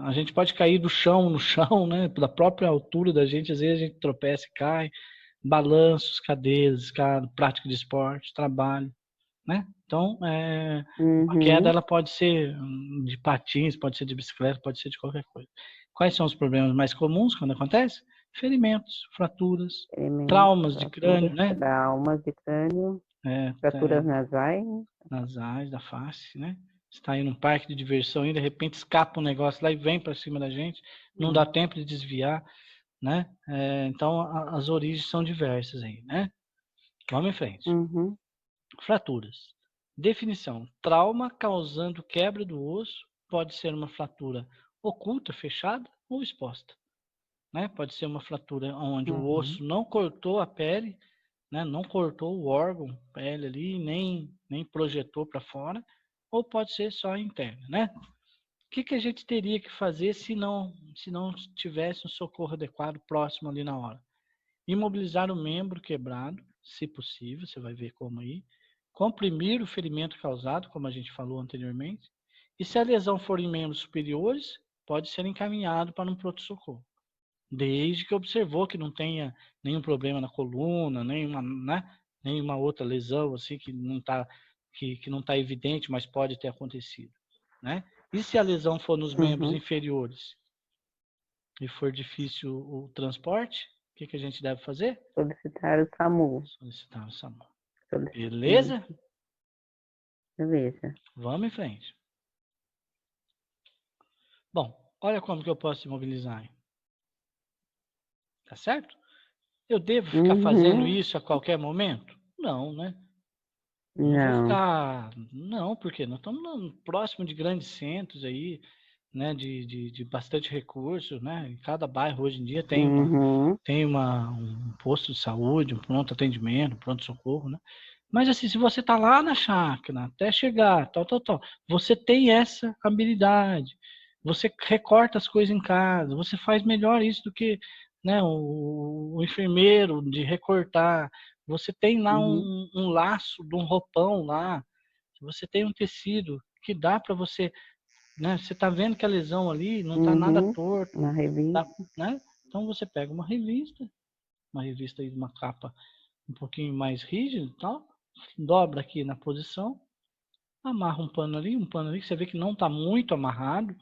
A gente pode cair do chão no chão, né? Da própria altura da gente, às vezes a gente tropeça e cai. Balanços, cadeiras, escada, prática de esporte, trabalho. Né? Então, uma queda Uhum. ela pode ser de patins, pode ser de bicicleta, pode ser de qualquer coisa. Quais são os problemas mais comuns quando acontece? Ferimentos, fraturas, Ferimentos, traumas de crânio, fraturas, né? traumas de crânio, fraturas nasais. Nasais da face, né? Está aí num parque de diversão e de repente escapa um negócio lá e vem para cima da gente, não dá Hum. tempo de desviar, né? Então, as origens são diversas aí, né? Vamos em frente. Uhum. Fraturas. Definição: trauma causando quebra do osso, pode ser uma fratura oculta, fechada ou exposta. Né? Pode ser uma fratura onde o Uhum. osso não cortou a pele, né? Não cortou o órgão, pele ali, nem projetou para fora, ou pode ser só interna. Né? O que a gente teria que fazer se não tivesse um socorro adequado próximo ali na hora? Imobilizar o membro quebrado, se possível, você vai ver como aí. Comprimir o ferimento causado, como a gente falou anteriormente. E se a lesão for em membros superiores, pode ser encaminhado para um pronto-socorro. Desde que observou que não tenha nenhum problema na coluna, nenhuma outra lesão assim que não está evidente, mas pode ter acontecido. Né? E se a lesão for nos membros Uhum. inferiores e for difícil o transporte, o que a gente deve fazer? Solicitar o SAMU. Solicitar o SAMU. Isso. Beleza? Beleza. Vamos em frente. Bom, olha como que eu posso imobilizar. Tá certo? Eu devo ficar fazendo Uhum. isso a qualquer momento? Não, né? Eu não vou Não. ficar. Não, porque nós estamos próximo de grandes centros aí, né? De bastante recurso, né? Em cada bairro hoje em dia Uhum. tem um posto de saúde, um pronto atendimento, um pronto-socorro, né? Mas assim, se você está lá na chácara, até chegar, tal, você tem essa habilidade. Você recorta as coisas em casa, você faz melhor isso do que, né, o enfermeiro de recortar. Você tem lá Uhum. um laço de um roupão lá, você tem um tecido que dá para você, né? Você está vendo que a lesão ali não está nada Uhum. torto, Na tá, revista. né? Então você pega uma revista aí, uma capa um pouquinho mais rígida e tal, dobra aqui na posição, amarra um pano ali, que você vê que não está muito amarrado,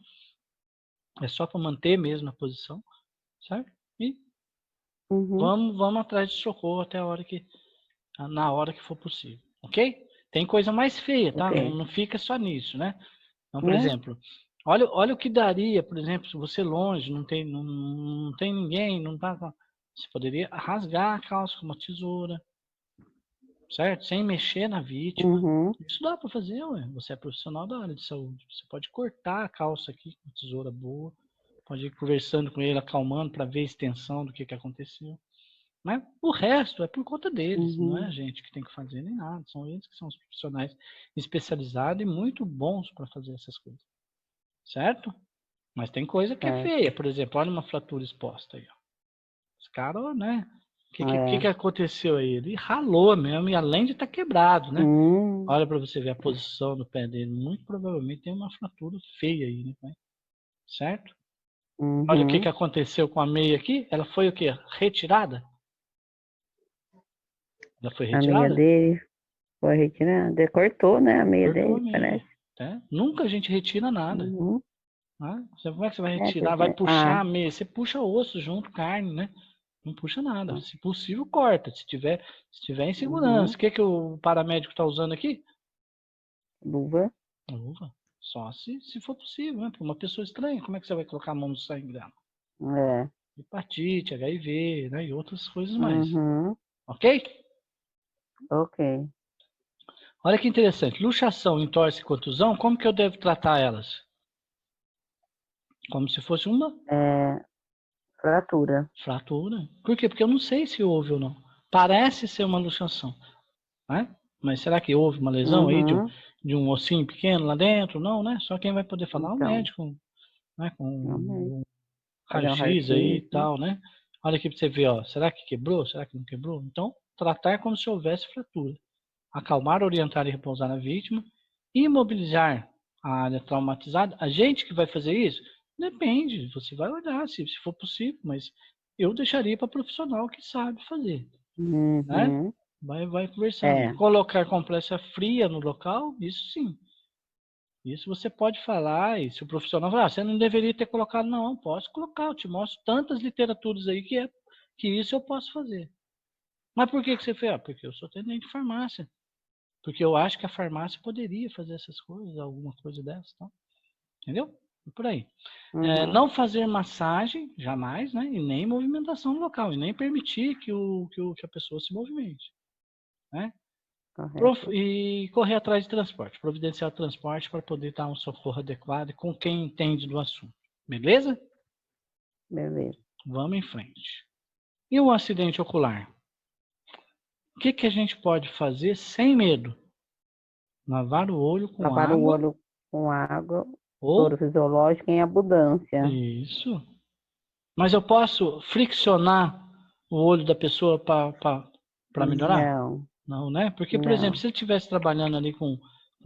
é só para manter mesmo a posição, certo? E Uhum. vamos atrás de socorro até na hora que for possível, ok? Tem coisa mais feia, tá? Não, Ok. não fica só nisso, né? Então, por Né? exemplo, olha o que daria, por exemplo, se você longe, não tem ninguém, não tá. Você poderia rasgar a calça com uma tesoura, certo? Sem mexer na vítima. Uhum. Isso dá para fazer, ué. Você é profissional da área de saúde. Você pode cortar a calça aqui com uma tesoura boa, pode ir conversando com ele, acalmando para ver a extensão do que aconteceu. Mas o resto é por conta deles, não é Uhum. a gente que tem que fazer nem nada. São eles que são os profissionais especializados e muito bons para fazer essas coisas. Certo? Mas tem coisa que é feia. Por exemplo, olha uma fratura exposta aí, ó. Os caras, né? O que aconteceu aí? Ele ralou mesmo, e além de estar quebrado, né? Olha para você ver a posição do pé dele. Muito provavelmente tem uma fratura feia aí, né? Certo? Olha o que aconteceu com a meia aqui. Ela foi o quê? Retirada? Ela foi retirada? A meia dele foi retirada. Cortou, né? A meia Cortou dele, a meia, parece. tá? Nunca a gente retira nada. Né? Como é que você vai retirar? porque- Vai puxar a meia. Você puxa osso junto, carne, né? Não puxa nada. Se possível, corta. Se tiver em segurança. O que o paramédico está usando aqui? Luva. Luva. Só se for possível, né? Para uma pessoa estranha, como é que você vai colocar a mão no sangue dela? Hepatite, HIV, né? E outras coisas mais. Ok? Ok. Olha que interessante. Luxação, entorse e contusão, como que eu devo tratar elas? Como se fosse uma Fratura. fratura. Por quê? Porque eu não sei se houve ou não. Parece ser uma luxação, né? Mas será que houve uma lesão aí de um ossinho pequeno lá dentro? Não, né? Só quem vai poder falar é o médico, né? Com raio-x aí e tal, né? Olha aqui para você ver, ó. Será que quebrou? Será que não quebrou? Então, tratar como se houvesse fratura. Acalmar, orientar e repousar na vítima. Imobilizar a área traumatizada. A gente que vai fazer isso? Depende. Você vai olhar se for possível, mas eu deixaria para profissional que sabe fazer. Né? Vai conversando. Colocar compressa fria no local, isso sim. Isso você pode falar, e se o profissional falar, você não deveria ter colocado, não, posso colocar, eu te mostro tantas literaturas aí que isso eu posso fazer. Mas por que você fez? Porque eu sou atendente de farmácia. Porque eu acho que a farmácia poderia fazer essas coisas, alguma coisa dessa, tá? Entendeu? Por aí. Não fazer massagem, jamais, né? E nem movimentação no local, e nem permitir que a pessoa se movimente. Né? E correr atrás de transporte, providenciar transporte para poder dar um socorro adequado com quem entende do assunto. Beleza? Beleza. Vamos em frente. E um acidente ocular? O que a gente pode fazer sem medo? Lavar o olho com água. Lavar o olho com água, ou soro fisiológico em abundância. Isso. Mas eu posso friccionar o olho da pessoa para melhorar? Não, né? Porque, por exemplo, se ele estivesse trabalhando ali com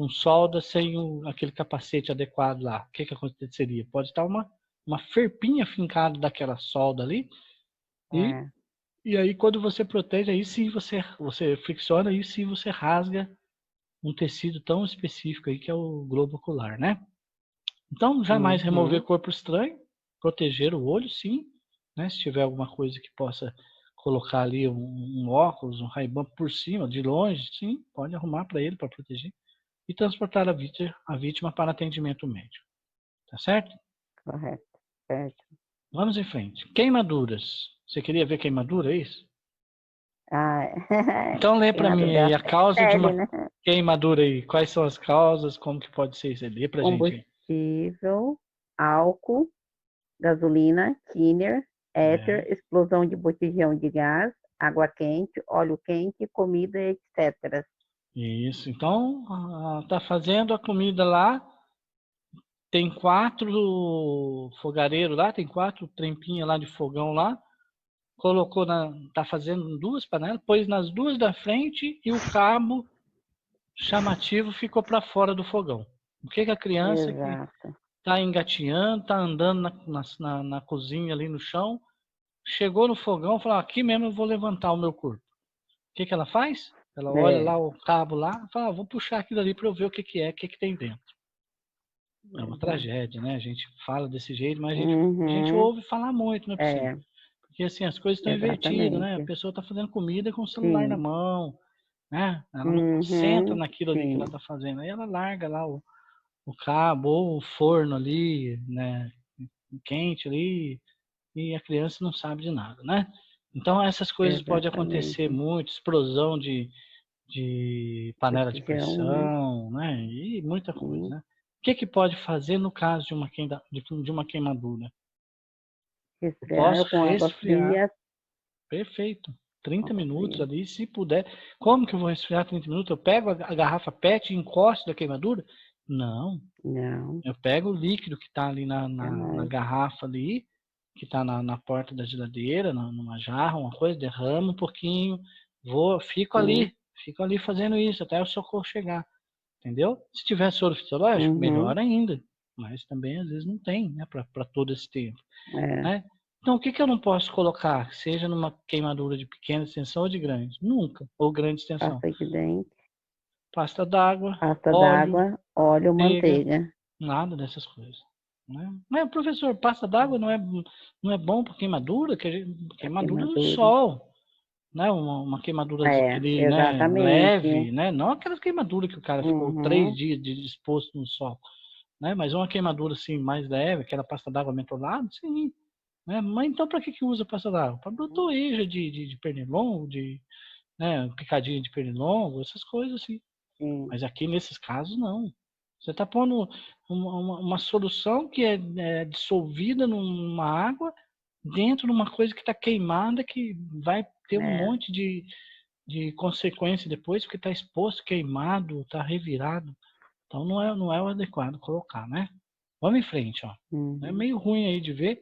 solda sem aquele capacete adequado lá, o que aconteceria? Pode estar uma ferpinha fincada daquela solda ali. E aí, quando você protege, aí sim você fricciona, aí sim você rasga um tecido tão específico aí que é o globo ocular, né? Então, jamais remover corpo estranho, proteger o olho, sim, né? Se tiver alguma coisa que possa colocar ali um óculos, um Ray-Ban por cima, de longe, sim, pode arrumar para ele, para proteger. E transportar a vítima para atendimento médico. Tá certo? Correto. Certo. Vamos em frente. Queimaduras. Você queria ver queimadura, é isso? Então lê para mim aí a causa de uma queimadura aí. Quais são as causas, como que pode ser isso? Lê pra gente aí. Combustível, álcool, gasolina, thinner, éter, explosão de botijão de gás, água quente, óleo quente, comida, etc. Isso. Então, tá fazendo a comida lá. Tem 4 fogareiros lá, tem 4 trempinhas lá de fogão lá. Colocou tá fazendo 2 panelas, pôs nas 2 da frente e o cabo chamativo ficou para fora do fogão. O que a criança que tá engatinhando, tá andando na cozinha ali no chão, chegou no fogão e falou, aqui mesmo eu vou levantar o meu corpo. O que ela faz? Ela olha lá o cabo lá, fala, vou puxar aquilo ali para eu ver o que tem dentro. É uma tragédia, né? A gente fala desse jeito, mas a gente ouve falar muito, não é possível. Porque assim, as coisas estão invertidas, né? A pessoa está fazendo comida com o celular na mão, né? Ela não concentra naquilo ali que ela está fazendo. Aí ela larga lá o cabo ou o forno ali, né? Quente ali, e a criança não sabe de nada, né? Então essas coisas podem acontecer muito, explosão de panela de pressão, né? E muita coisa, né? O que pode fazer no caso de uma queimadura? Eu posso resfriar. Perfeito. 30 minutos ali, se puder. Como que eu vou resfriar 30 minutos? Eu pego a garrafa PET e encosto da queimadura? Não. Não, Eu pego o líquido que está ali na jamais. garrafa ali, que está na porta da geladeira, numa jarra, uma coisa, derramo um pouquinho, fico Sim. ali fazendo isso até o socorro chegar, entendeu? Se tiver soro fisiológico, Uhum. melhor ainda, mas também às vezes não tem, né, para todo esse tempo, É. né? Então, o que que eu não posso colocar, seja numa queimadura de pequena extensão ou de grande? Nunca, ou grande extensão. Pasta de dente, Pasta d'água, pasta óleo, d'água, óleo, manteiga, manteiga. nada dessas coisas, né? Mas, professor, pasta d'água não é bom para queimadura? Para Queimadura do queimadura. sol, né? Uma queimadurazinha É, ali, né? Leve, exatamente. né? Não aquela queimadura que o cara ficou 3 Uhum. dias exposto no sol, né? Mas uma queimadura assim mais leve, aquela pasta d'água mentolada, sim, né? Mas então para que que usa pasta d'água? Para brotoeja de pernilongo, né? Picadinha de pernilongo, essas coisas assim. Sim. Mas aqui nesses casos não. Você está pondo uma solução que é dissolvida numa água dentro de uma coisa que está queimada, que vai ter um É. monte de consequência depois, porque está exposto, queimado, está revirado. Então não é o adequado colocar, né? Vamos em frente, ó. É Uhum. meio ruim aí de ver,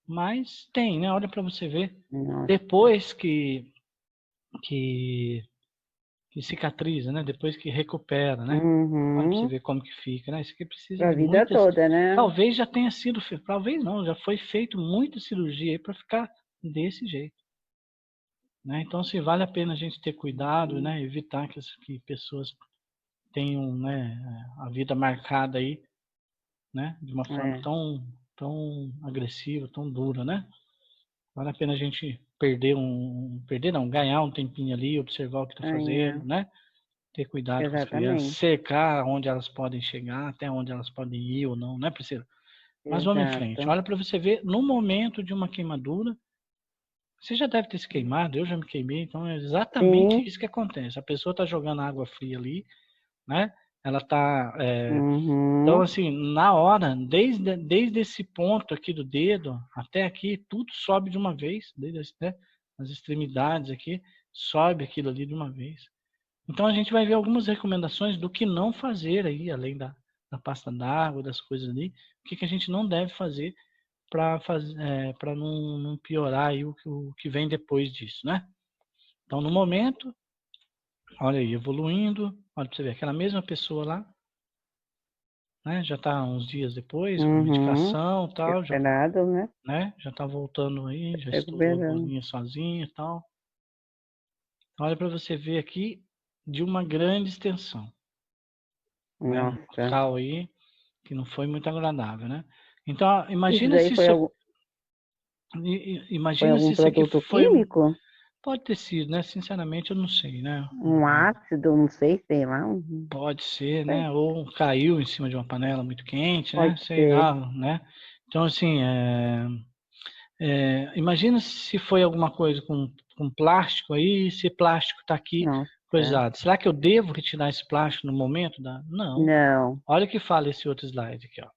mas tem, né? Olha para você ver. Nossa. Depois que que cicatriza, né? Depois que recupera, né? Olha pra você Uhum. ver como que fica, né? Isso aqui precisa Pra de vida muitas. toda, né? Talvez já tenha sido feito, talvez não, já foi feito muita cirurgia aí para ficar desse jeito, né? Então, se vale a pena a gente ter cuidado, Uhum. né? Evitar que pessoas tenham, né, a vida marcada aí, né? De uma forma É. tão agressiva, tão dura, né? Vale a pena a gente perder não, ganhar um tempinho ali, observar o que está Ganhar. fazendo, né? Ter cuidado com as crianças, Exatamente. cercar onde elas podem chegar, até onde elas podem ir ou não, né, Priscila? Mas vamos em frente. Exato. Olha para você ver, no momento de uma queimadura, você já deve ter se queimado, eu já me queimei, então é exatamente Sim. isso que acontece. A pessoa está jogando água fria ali, né? Ela está. Então, Uhum. assim, na hora, desde esse ponto aqui do dedo até aqui, tudo sobe de uma vez, desde né, as extremidades aqui, sobe aquilo ali de uma vez. Então a gente vai ver algumas recomendações do que não fazer aí, além da pasta d'água, das coisas ali, o que a gente não deve fazer para não piorar aí o que vem depois disso, né? Então no momento, olha aí, evoluindo, olha para você ver, aquela mesma pessoa lá, né? Já está uns dias depois, com Uhum. medicação e tal, já, Esperado, né? né? Já está voltando aí, já estourou a Recuperando. bolinha sozinha e tal. Olha para você ver aqui de uma grande extensão, né? Um Nossa. local aí que não foi muito agradável, né? Então, Isso imagina daí se isso, foi imagina se algum isso aqui produto foi químico? pode ter sido, né? Sinceramente, eu não sei, né? Um ácido, não sei lá. Pode ser, Sei. né? Ou caiu em cima de uma panela muito quente, né? Pode Sei ser. lá, né? Então, assim, imagina se foi alguma coisa com plástico aí, esse plástico está aqui Nossa. coisado. Será que eu devo retirar esse plástico no momento da? Não. Não. Olha o que fala esse outro slide aqui, ó.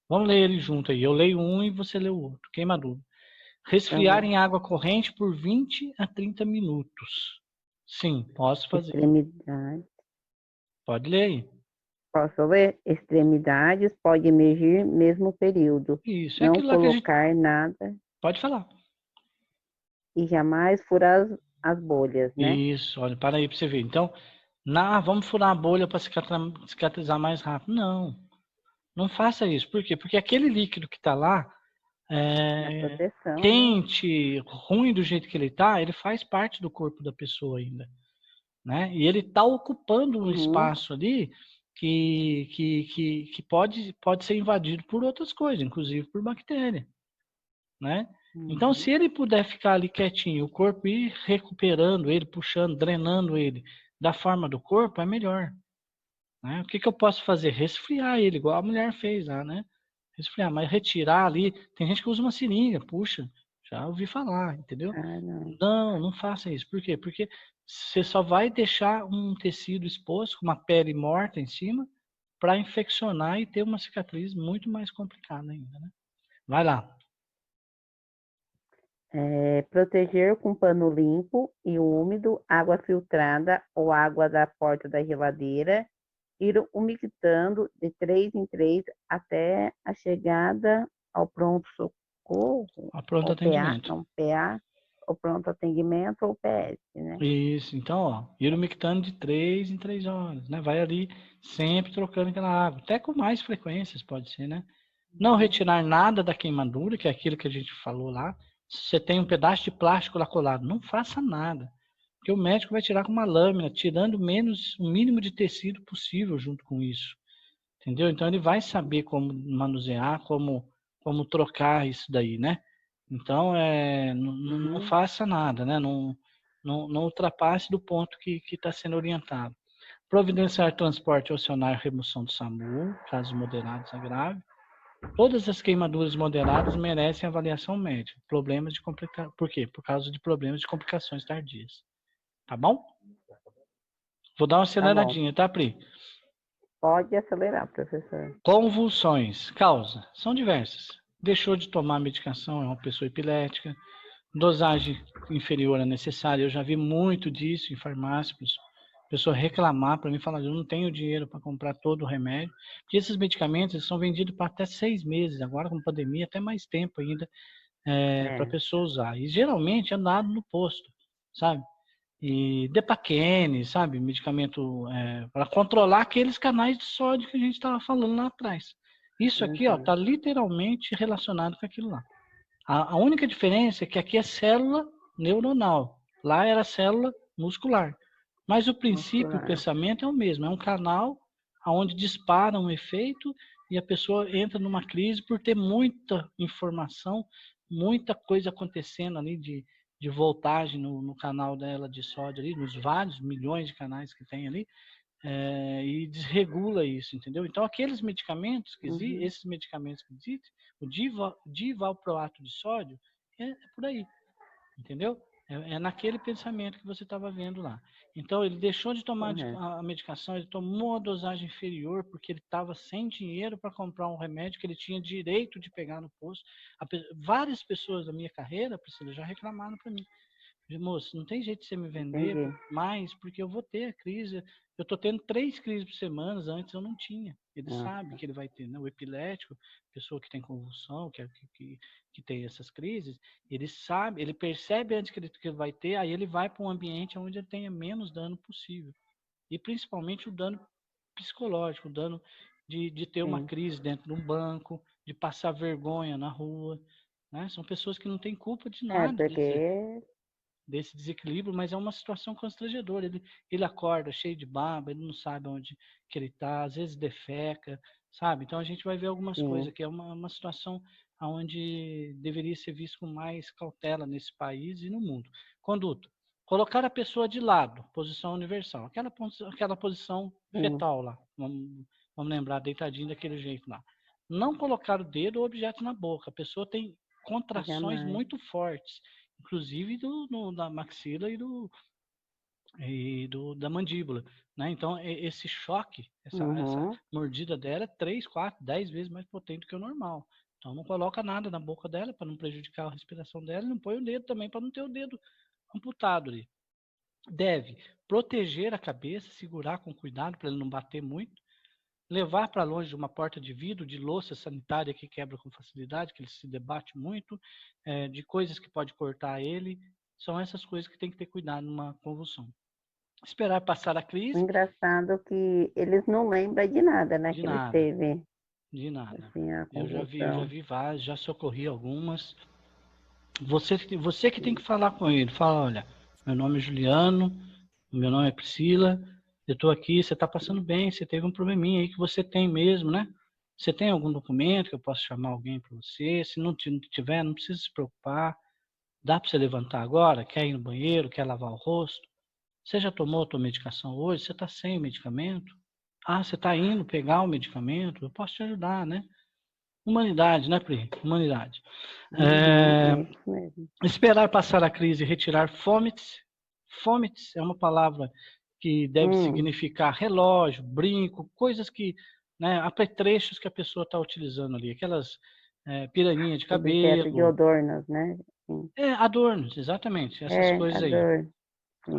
Vamos ler ele junto aí. Eu leio um e você lê o outro. Queimadura. Tá Resfriar bom. em água corrente por 20 a 30 minutos. Sim, posso fazer. Extremidade. Pode ler aí. Posso ler? Extremidades pode emergir mesmo período. Isso, é Não aquilo lá que a gente. colocar nada Pode falar. e jamais furar as bolhas, né? Isso, olha, para aí para você ver. Então, vamos furar a bolha para cicatrizar mais rápido. Não, não faça isso. Por quê? Porque aquele líquido que está lá, Na é, proteção, né? quente, ruim do jeito que ele está, ele faz parte do corpo da pessoa ainda, né? E ele está ocupando um Uhum. espaço ali que pode ser invadido por outras coisas, inclusive por bactéria, né? Então, Uhum. se ele puder ficar ali quietinho, o corpo ir recuperando ele, puxando, drenando ele da forma do corpo, é melhor, né? O que eu posso fazer? Resfriar ele, igual a mulher fez lá, né? Resfriar, mas retirar ali, tem gente que usa uma seringa, puxa, já ouvi falar, entendeu? Ah, não. Não faça isso. Por quê? Porque você só vai deixar um tecido exposto, com uma pele morta em cima, para infeccionar e ter uma cicatriz muito mais complicada ainda, né? Vai lá. Proteger com pano limpo e úmido, água filtrada ou água da porta da geladeira ir umectando de 3 em 3 até a chegada ao pronto-socorro, A pronto ou PA, atendimento. não PA, o pronto atendimento ou PS, né? Isso, então, ó, ir umectando de 3 em 3 horas, né? Vai ali sempre trocando aquela água, até com mais frequências pode ser, né? Não retirar nada da queimadura, que é aquilo que a gente falou lá. Se você tem um pedaço de plástico lá colado, não faça nada. Porque o médico vai tirar com uma lâmina, tirando o mínimo de tecido possível junto com isso. Entendeu? Então ele vai saber como manusear, como trocar isso daí, né? Então, não faça nada, né? Não ultrapasse do ponto que está sendo orientado. Providenciar transporte opcional e remoção do SAMU, casos moderados a grave. Todas as queimaduras moderadas merecem avaliação médica. Problemas de complicação. Por quê? Por causa de problemas de complicações tardias. Tá bom? Vou dar uma aceleradinha, tá, Pri? Pode acelerar, professor. Convulsões. Causa. São diversas. Deixou de tomar medicação, é uma pessoa epilética. Dosagem inferior à necessária. Eu já vi muito disso em farmácias. Pessoa reclamar para mim, falar, eu não tenho dinheiro para comprar todo o remédio. Porque esses medicamentos eles são vendidos para até 6 meses. Agora, com pandemia, até mais tempo ainda para a pessoa usar. E geralmente é dado no posto, sabe? E Depaquene, sabe? Medicamento para controlar aqueles canais de sódio que a gente estava falando lá atrás. Isso aqui está literalmente relacionado com aquilo lá. A única diferença é que aqui é célula neuronal. Lá era célula muscular. Mas o princípio, o pensamento é o mesmo. É um canal onde dispara um efeito e a pessoa entra numa crise por ter muita informação, muita coisa acontecendo ali de voltagem no canal dela de sódio ali, nos vários milhões de canais que tem ali, e desregula isso, entendeu? Então, aqueles medicamentos que existem, esses medicamentos que existem, o divalproato de sódio, é por aí, entendeu? É naquele pensamento que você estava vendo lá. Então, ele deixou de tomar a medicação, ele tomou a dosagem inferior porque ele estava sem dinheiro para comprar um remédio que ele tinha direito de pegar no posto. Várias pessoas da minha carreira, Priscila, já reclamaram para mim. Moço, não tem jeito de você me vender mais, porque eu vou ter a crise. Eu estou tendo 3 crises por semana, antes eu não tinha. Ele sabe que ele vai ter, né? O epilético, pessoa que tem convulsão, que tem essas crises, ele sabe, ele percebe antes que ele vai ter, aí ele vai para um ambiente onde ele tenha menos dano possível. E principalmente o dano psicológico, o dano de ter uma crise dentro de um banco, de passar vergonha na rua. Né? São pessoas que não têm culpa de nada desse desequilíbrio, mas é uma situação constrangedora. Ele acorda cheio de baba, ele não sabe onde que ele está, às vezes defeca, sabe? Então a gente vai ver algumas coisas, que é uma situação onde deveria ser visto com mais cautela nesse país e no mundo. Conduta. Colocar a pessoa de lado, posição universal, aquela posição fetal lá, vamos lembrar, deitadinho daquele jeito lá. Não colocar o dedo ou objeto na boca, a pessoa tem contrações muito fortes, inclusive da maxila da mandíbula, né? Então, esse choque, essa mordida dela é 3, 4, 10 vezes mais potente do que o normal. Então, não coloca nada na boca dela para não prejudicar a respiração dela e não põe o dedo também para não ter o dedo amputado ali. Deve proteger a cabeça, segurar com cuidado para ele não bater muito, levar para longe de uma porta de vidro, de louça sanitária que quebra com facilidade, que ele se debate muito, de coisas que pode cortar ele. São essas coisas que tem que ter cuidado numa convulsão. Esperar passar a crise. Engraçado que eles não lembram de nada, né? De que nada. Eles teve. De nada. Assim, Eu já vi várias, já socorri algumas. Você que tem que falar com ele. Fala, olha, meu nome é Juliano, meu nome é Priscila, eu estou aqui, você está passando bem, você teve um probleminha aí que você tem mesmo, né? Você tem algum documento que eu possa chamar alguém para você? Se não tiver, não precisa se preocupar. Dá para você levantar agora? Quer ir no banheiro? Quer lavar o rosto? Você já tomou a tua medicação hoje? Você está sem medicamento? Ah, você está indo pegar o medicamento? Eu posso te ajudar, né? Humanidade, né, Pri? Humanidade. Esperar passar a crise e retirar fomites. Fomites é uma palavra que deve significar relógio, brinco, coisas que, né, apetrechos que a pessoa está utilizando ali, aquelas piranhas de cabelo. Objeto de adornos, né? Adornos, exatamente, essas coisas aí.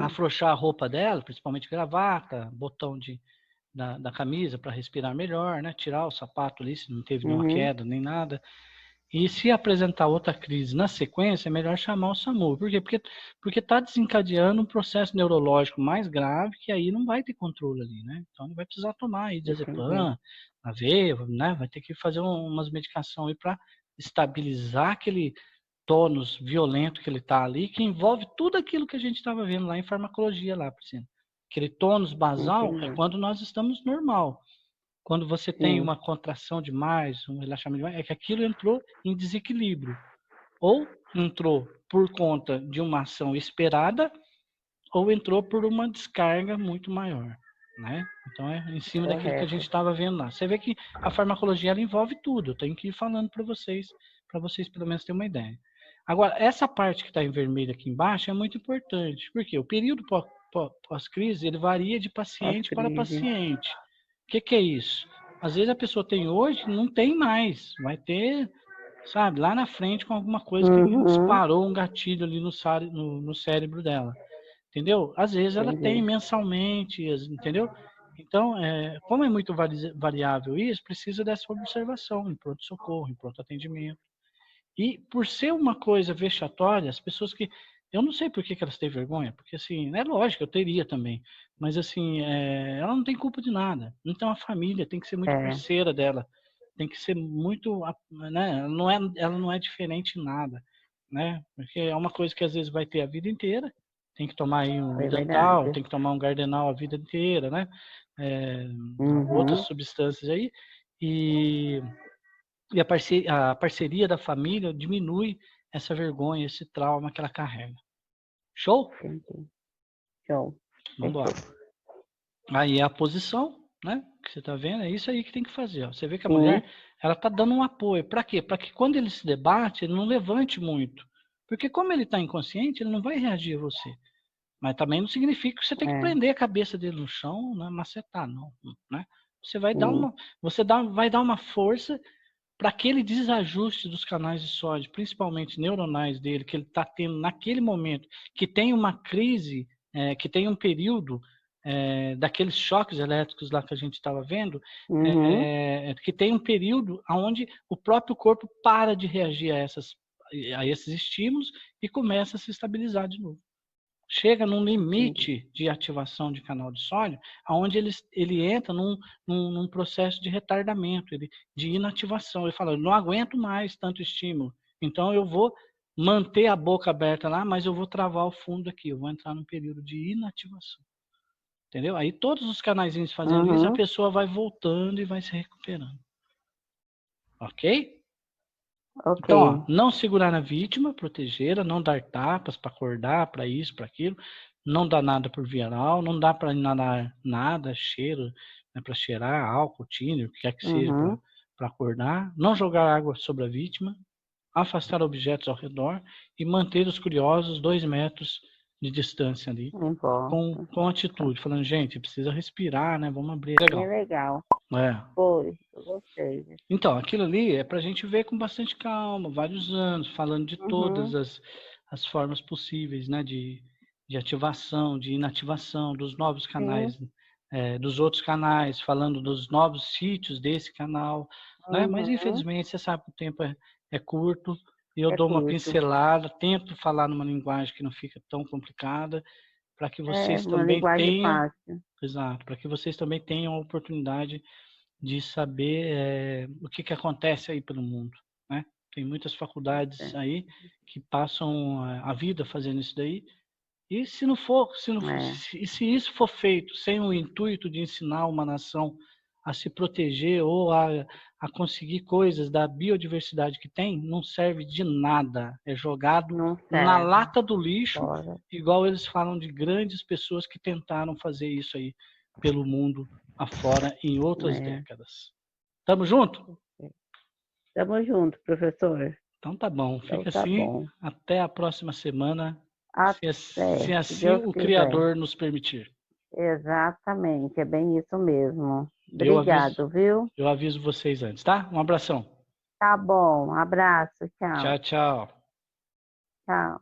Afrouxar a roupa dela, principalmente gravata, botão de da camisa para respirar melhor, né? Tirar o sapato ali, se não teve nenhuma Uhum. queda nem nada. E se apresentar outra crise na sequência, é melhor chamar o SAMU. Por quê? Porque está desencadeando um processo neurológico mais grave que aí não vai ter controle ali, né? Então vai precisar tomar aí Entendi. diazepam, Aveia, né? Vai ter que fazer umas medicações aí para estabilizar aquele tônus violento que ele está ali, que envolve tudo aquilo que a gente estava vendo lá em farmacologia lá, Priscila. Aquele tônus basal é Entendi. quando nós estamos normal. Quando você tem Sim. uma contração demais, um relaxamento demais, é que aquilo entrou em desequilíbrio. Ou entrou por conta de uma ação esperada, ou entrou por uma descarga muito maior, né? Então é em cima daquilo que a gente Correto. estava vendo lá. Você vê que a farmacologia ela envolve tudo. Eu tenho que ir falando para vocês pelo menos terem uma ideia. Agora, essa parte que está em vermelho aqui embaixo é muito importante, porque o período pós-crise ele varia de paciente para Pós-crise. paciente. O que é isso? Às vezes a pessoa tem hoje, não tem mais, vai ter, sabe, lá na frente com alguma coisa que Uhum. disparou um gatilho ali no cérebro dela. Entendeu? Às vezes ela tem Entendi. mensalmente, entendeu? Então, como é muito variável isso, precisa dessa observação em pronto-socorro, em pronto atendimento. E por ser uma coisa vexatória, as pessoas que. Eu não sei por que elas têm vergonha, porque assim, é lógico, eu teria também. Mas assim, ela não tem culpa de nada. Então a família tem que ser muito É. parceira dela. Tem que ser muito. Né? Ela não é diferente em nada. Né? Porque é uma coisa que às vezes vai ter a vida inteira. Tem que tomar aí um É Idantal, verdade. tem que tomar um Gardenal a vida inteira, né? Outras Uhum. substâncias aí. E a parceria da família diminui essa vergonha, esse trauma que ela carrega. Show? Entendi. Show. Vamos embora. Fechou. Aí é a posição, né? Que você tá vendo, é isso aí que tem que fazer. Ó. Você vê que a Sim. mulher, ela tá dando um apoio. Para quê? Para que quando ele se debate, ele não levante muito. Porque como ele está inconsciente, ele não vai reagir a você. Mas também não significa que você tem que É. prender a cabeça dele no chão, né? Macetar, não. Né? Você vai dar Sim. uma, vai dar uma força para aquele desajuste dos canais de sódio, principalmente neuronais dele, que ele está tendo naquele momento, que tem uma crise, que tem um período daqueles choques elétricos lá que a gente estava vendo, Uhum. que tem um período onde o próprio corpo para de reagir a esses estímulos e começa a se estabilizar de novo. Chega num Entendi. limite de ativação de canal de sódio, onde ele entra num processo de retardamento, de inativação. Ele fala, eu não aguento mais tanto estímulo, então eu vou manter a boca aberta lá, mas eu vou travar o fundo aqui, eu vou entrar num período de inativação. Entendeu? Aí todos os canaizinhos fazendo isso, a Uhum. pessoa vai voltando e vai se recuperando. Ok? Ok. Então, ó, não segurar na vítima, protegê-la, não dar tapas para acordar, para isso, para aquilo, não dar nada por via oral, não dá para inalar nada, cheiro, né, para cheirar, álcool, tiner, o que quer que seja Uhum. para acordar, não jogar água sobre a vítima, afastar objetos ao redor e manter os curiosos 2 metros de distância ali, Não importa. com Tá. atitude, falando, gente, precisa respirar, né? Vamos abrir. Bem Legal. legal. É. Foi. Eu gostei. Então, aquilo ali é para a gente ver com bastante calma, vários anos, falando de todas Uhum. as formas possíveis, né, de ativação, de inativação dos novos Sim. canais, dos outros canais, falando dos novos sítios desse canal, né? Mas Uhum. infelizmente você sabe que o tempo é curto e eu É dou uma curto. pincelada, tento falar numa linguagem que não fica tão complicada, para que É vocês uma também linguagem tenham, fácil. exato, para que vocês também tenham a oportunidade de saber o que acontece aí pelo mundo, né? Tem muitas faculdades É. aí que passam a vida fazendo isso daí. E se não for, É. se isso for feito sem o intuito de ensinar uma nação a se proteger ou a conseguir coisas da biodiversidade que tem, não serve de nada. É jogado Não na serve. lata do lixo, Fora. igual eles falam de grandes pessoas que tentaram fazer isso aí pelo mundo afora em outras É. décadas. Tamo junto? Tamo junto, professor. Então tá bom, Então fica tá assim. bom. Até a próxima semana, se Até, se assim Deus o quiser. Criador nos permitir. Exatamente, é bem isso mesmo. Eu aviso, Obrigado, viu? eu aviso vocês antes, tá? Um abração. Tá bom, abraço, tchau. Tchau, tchau. Tchau.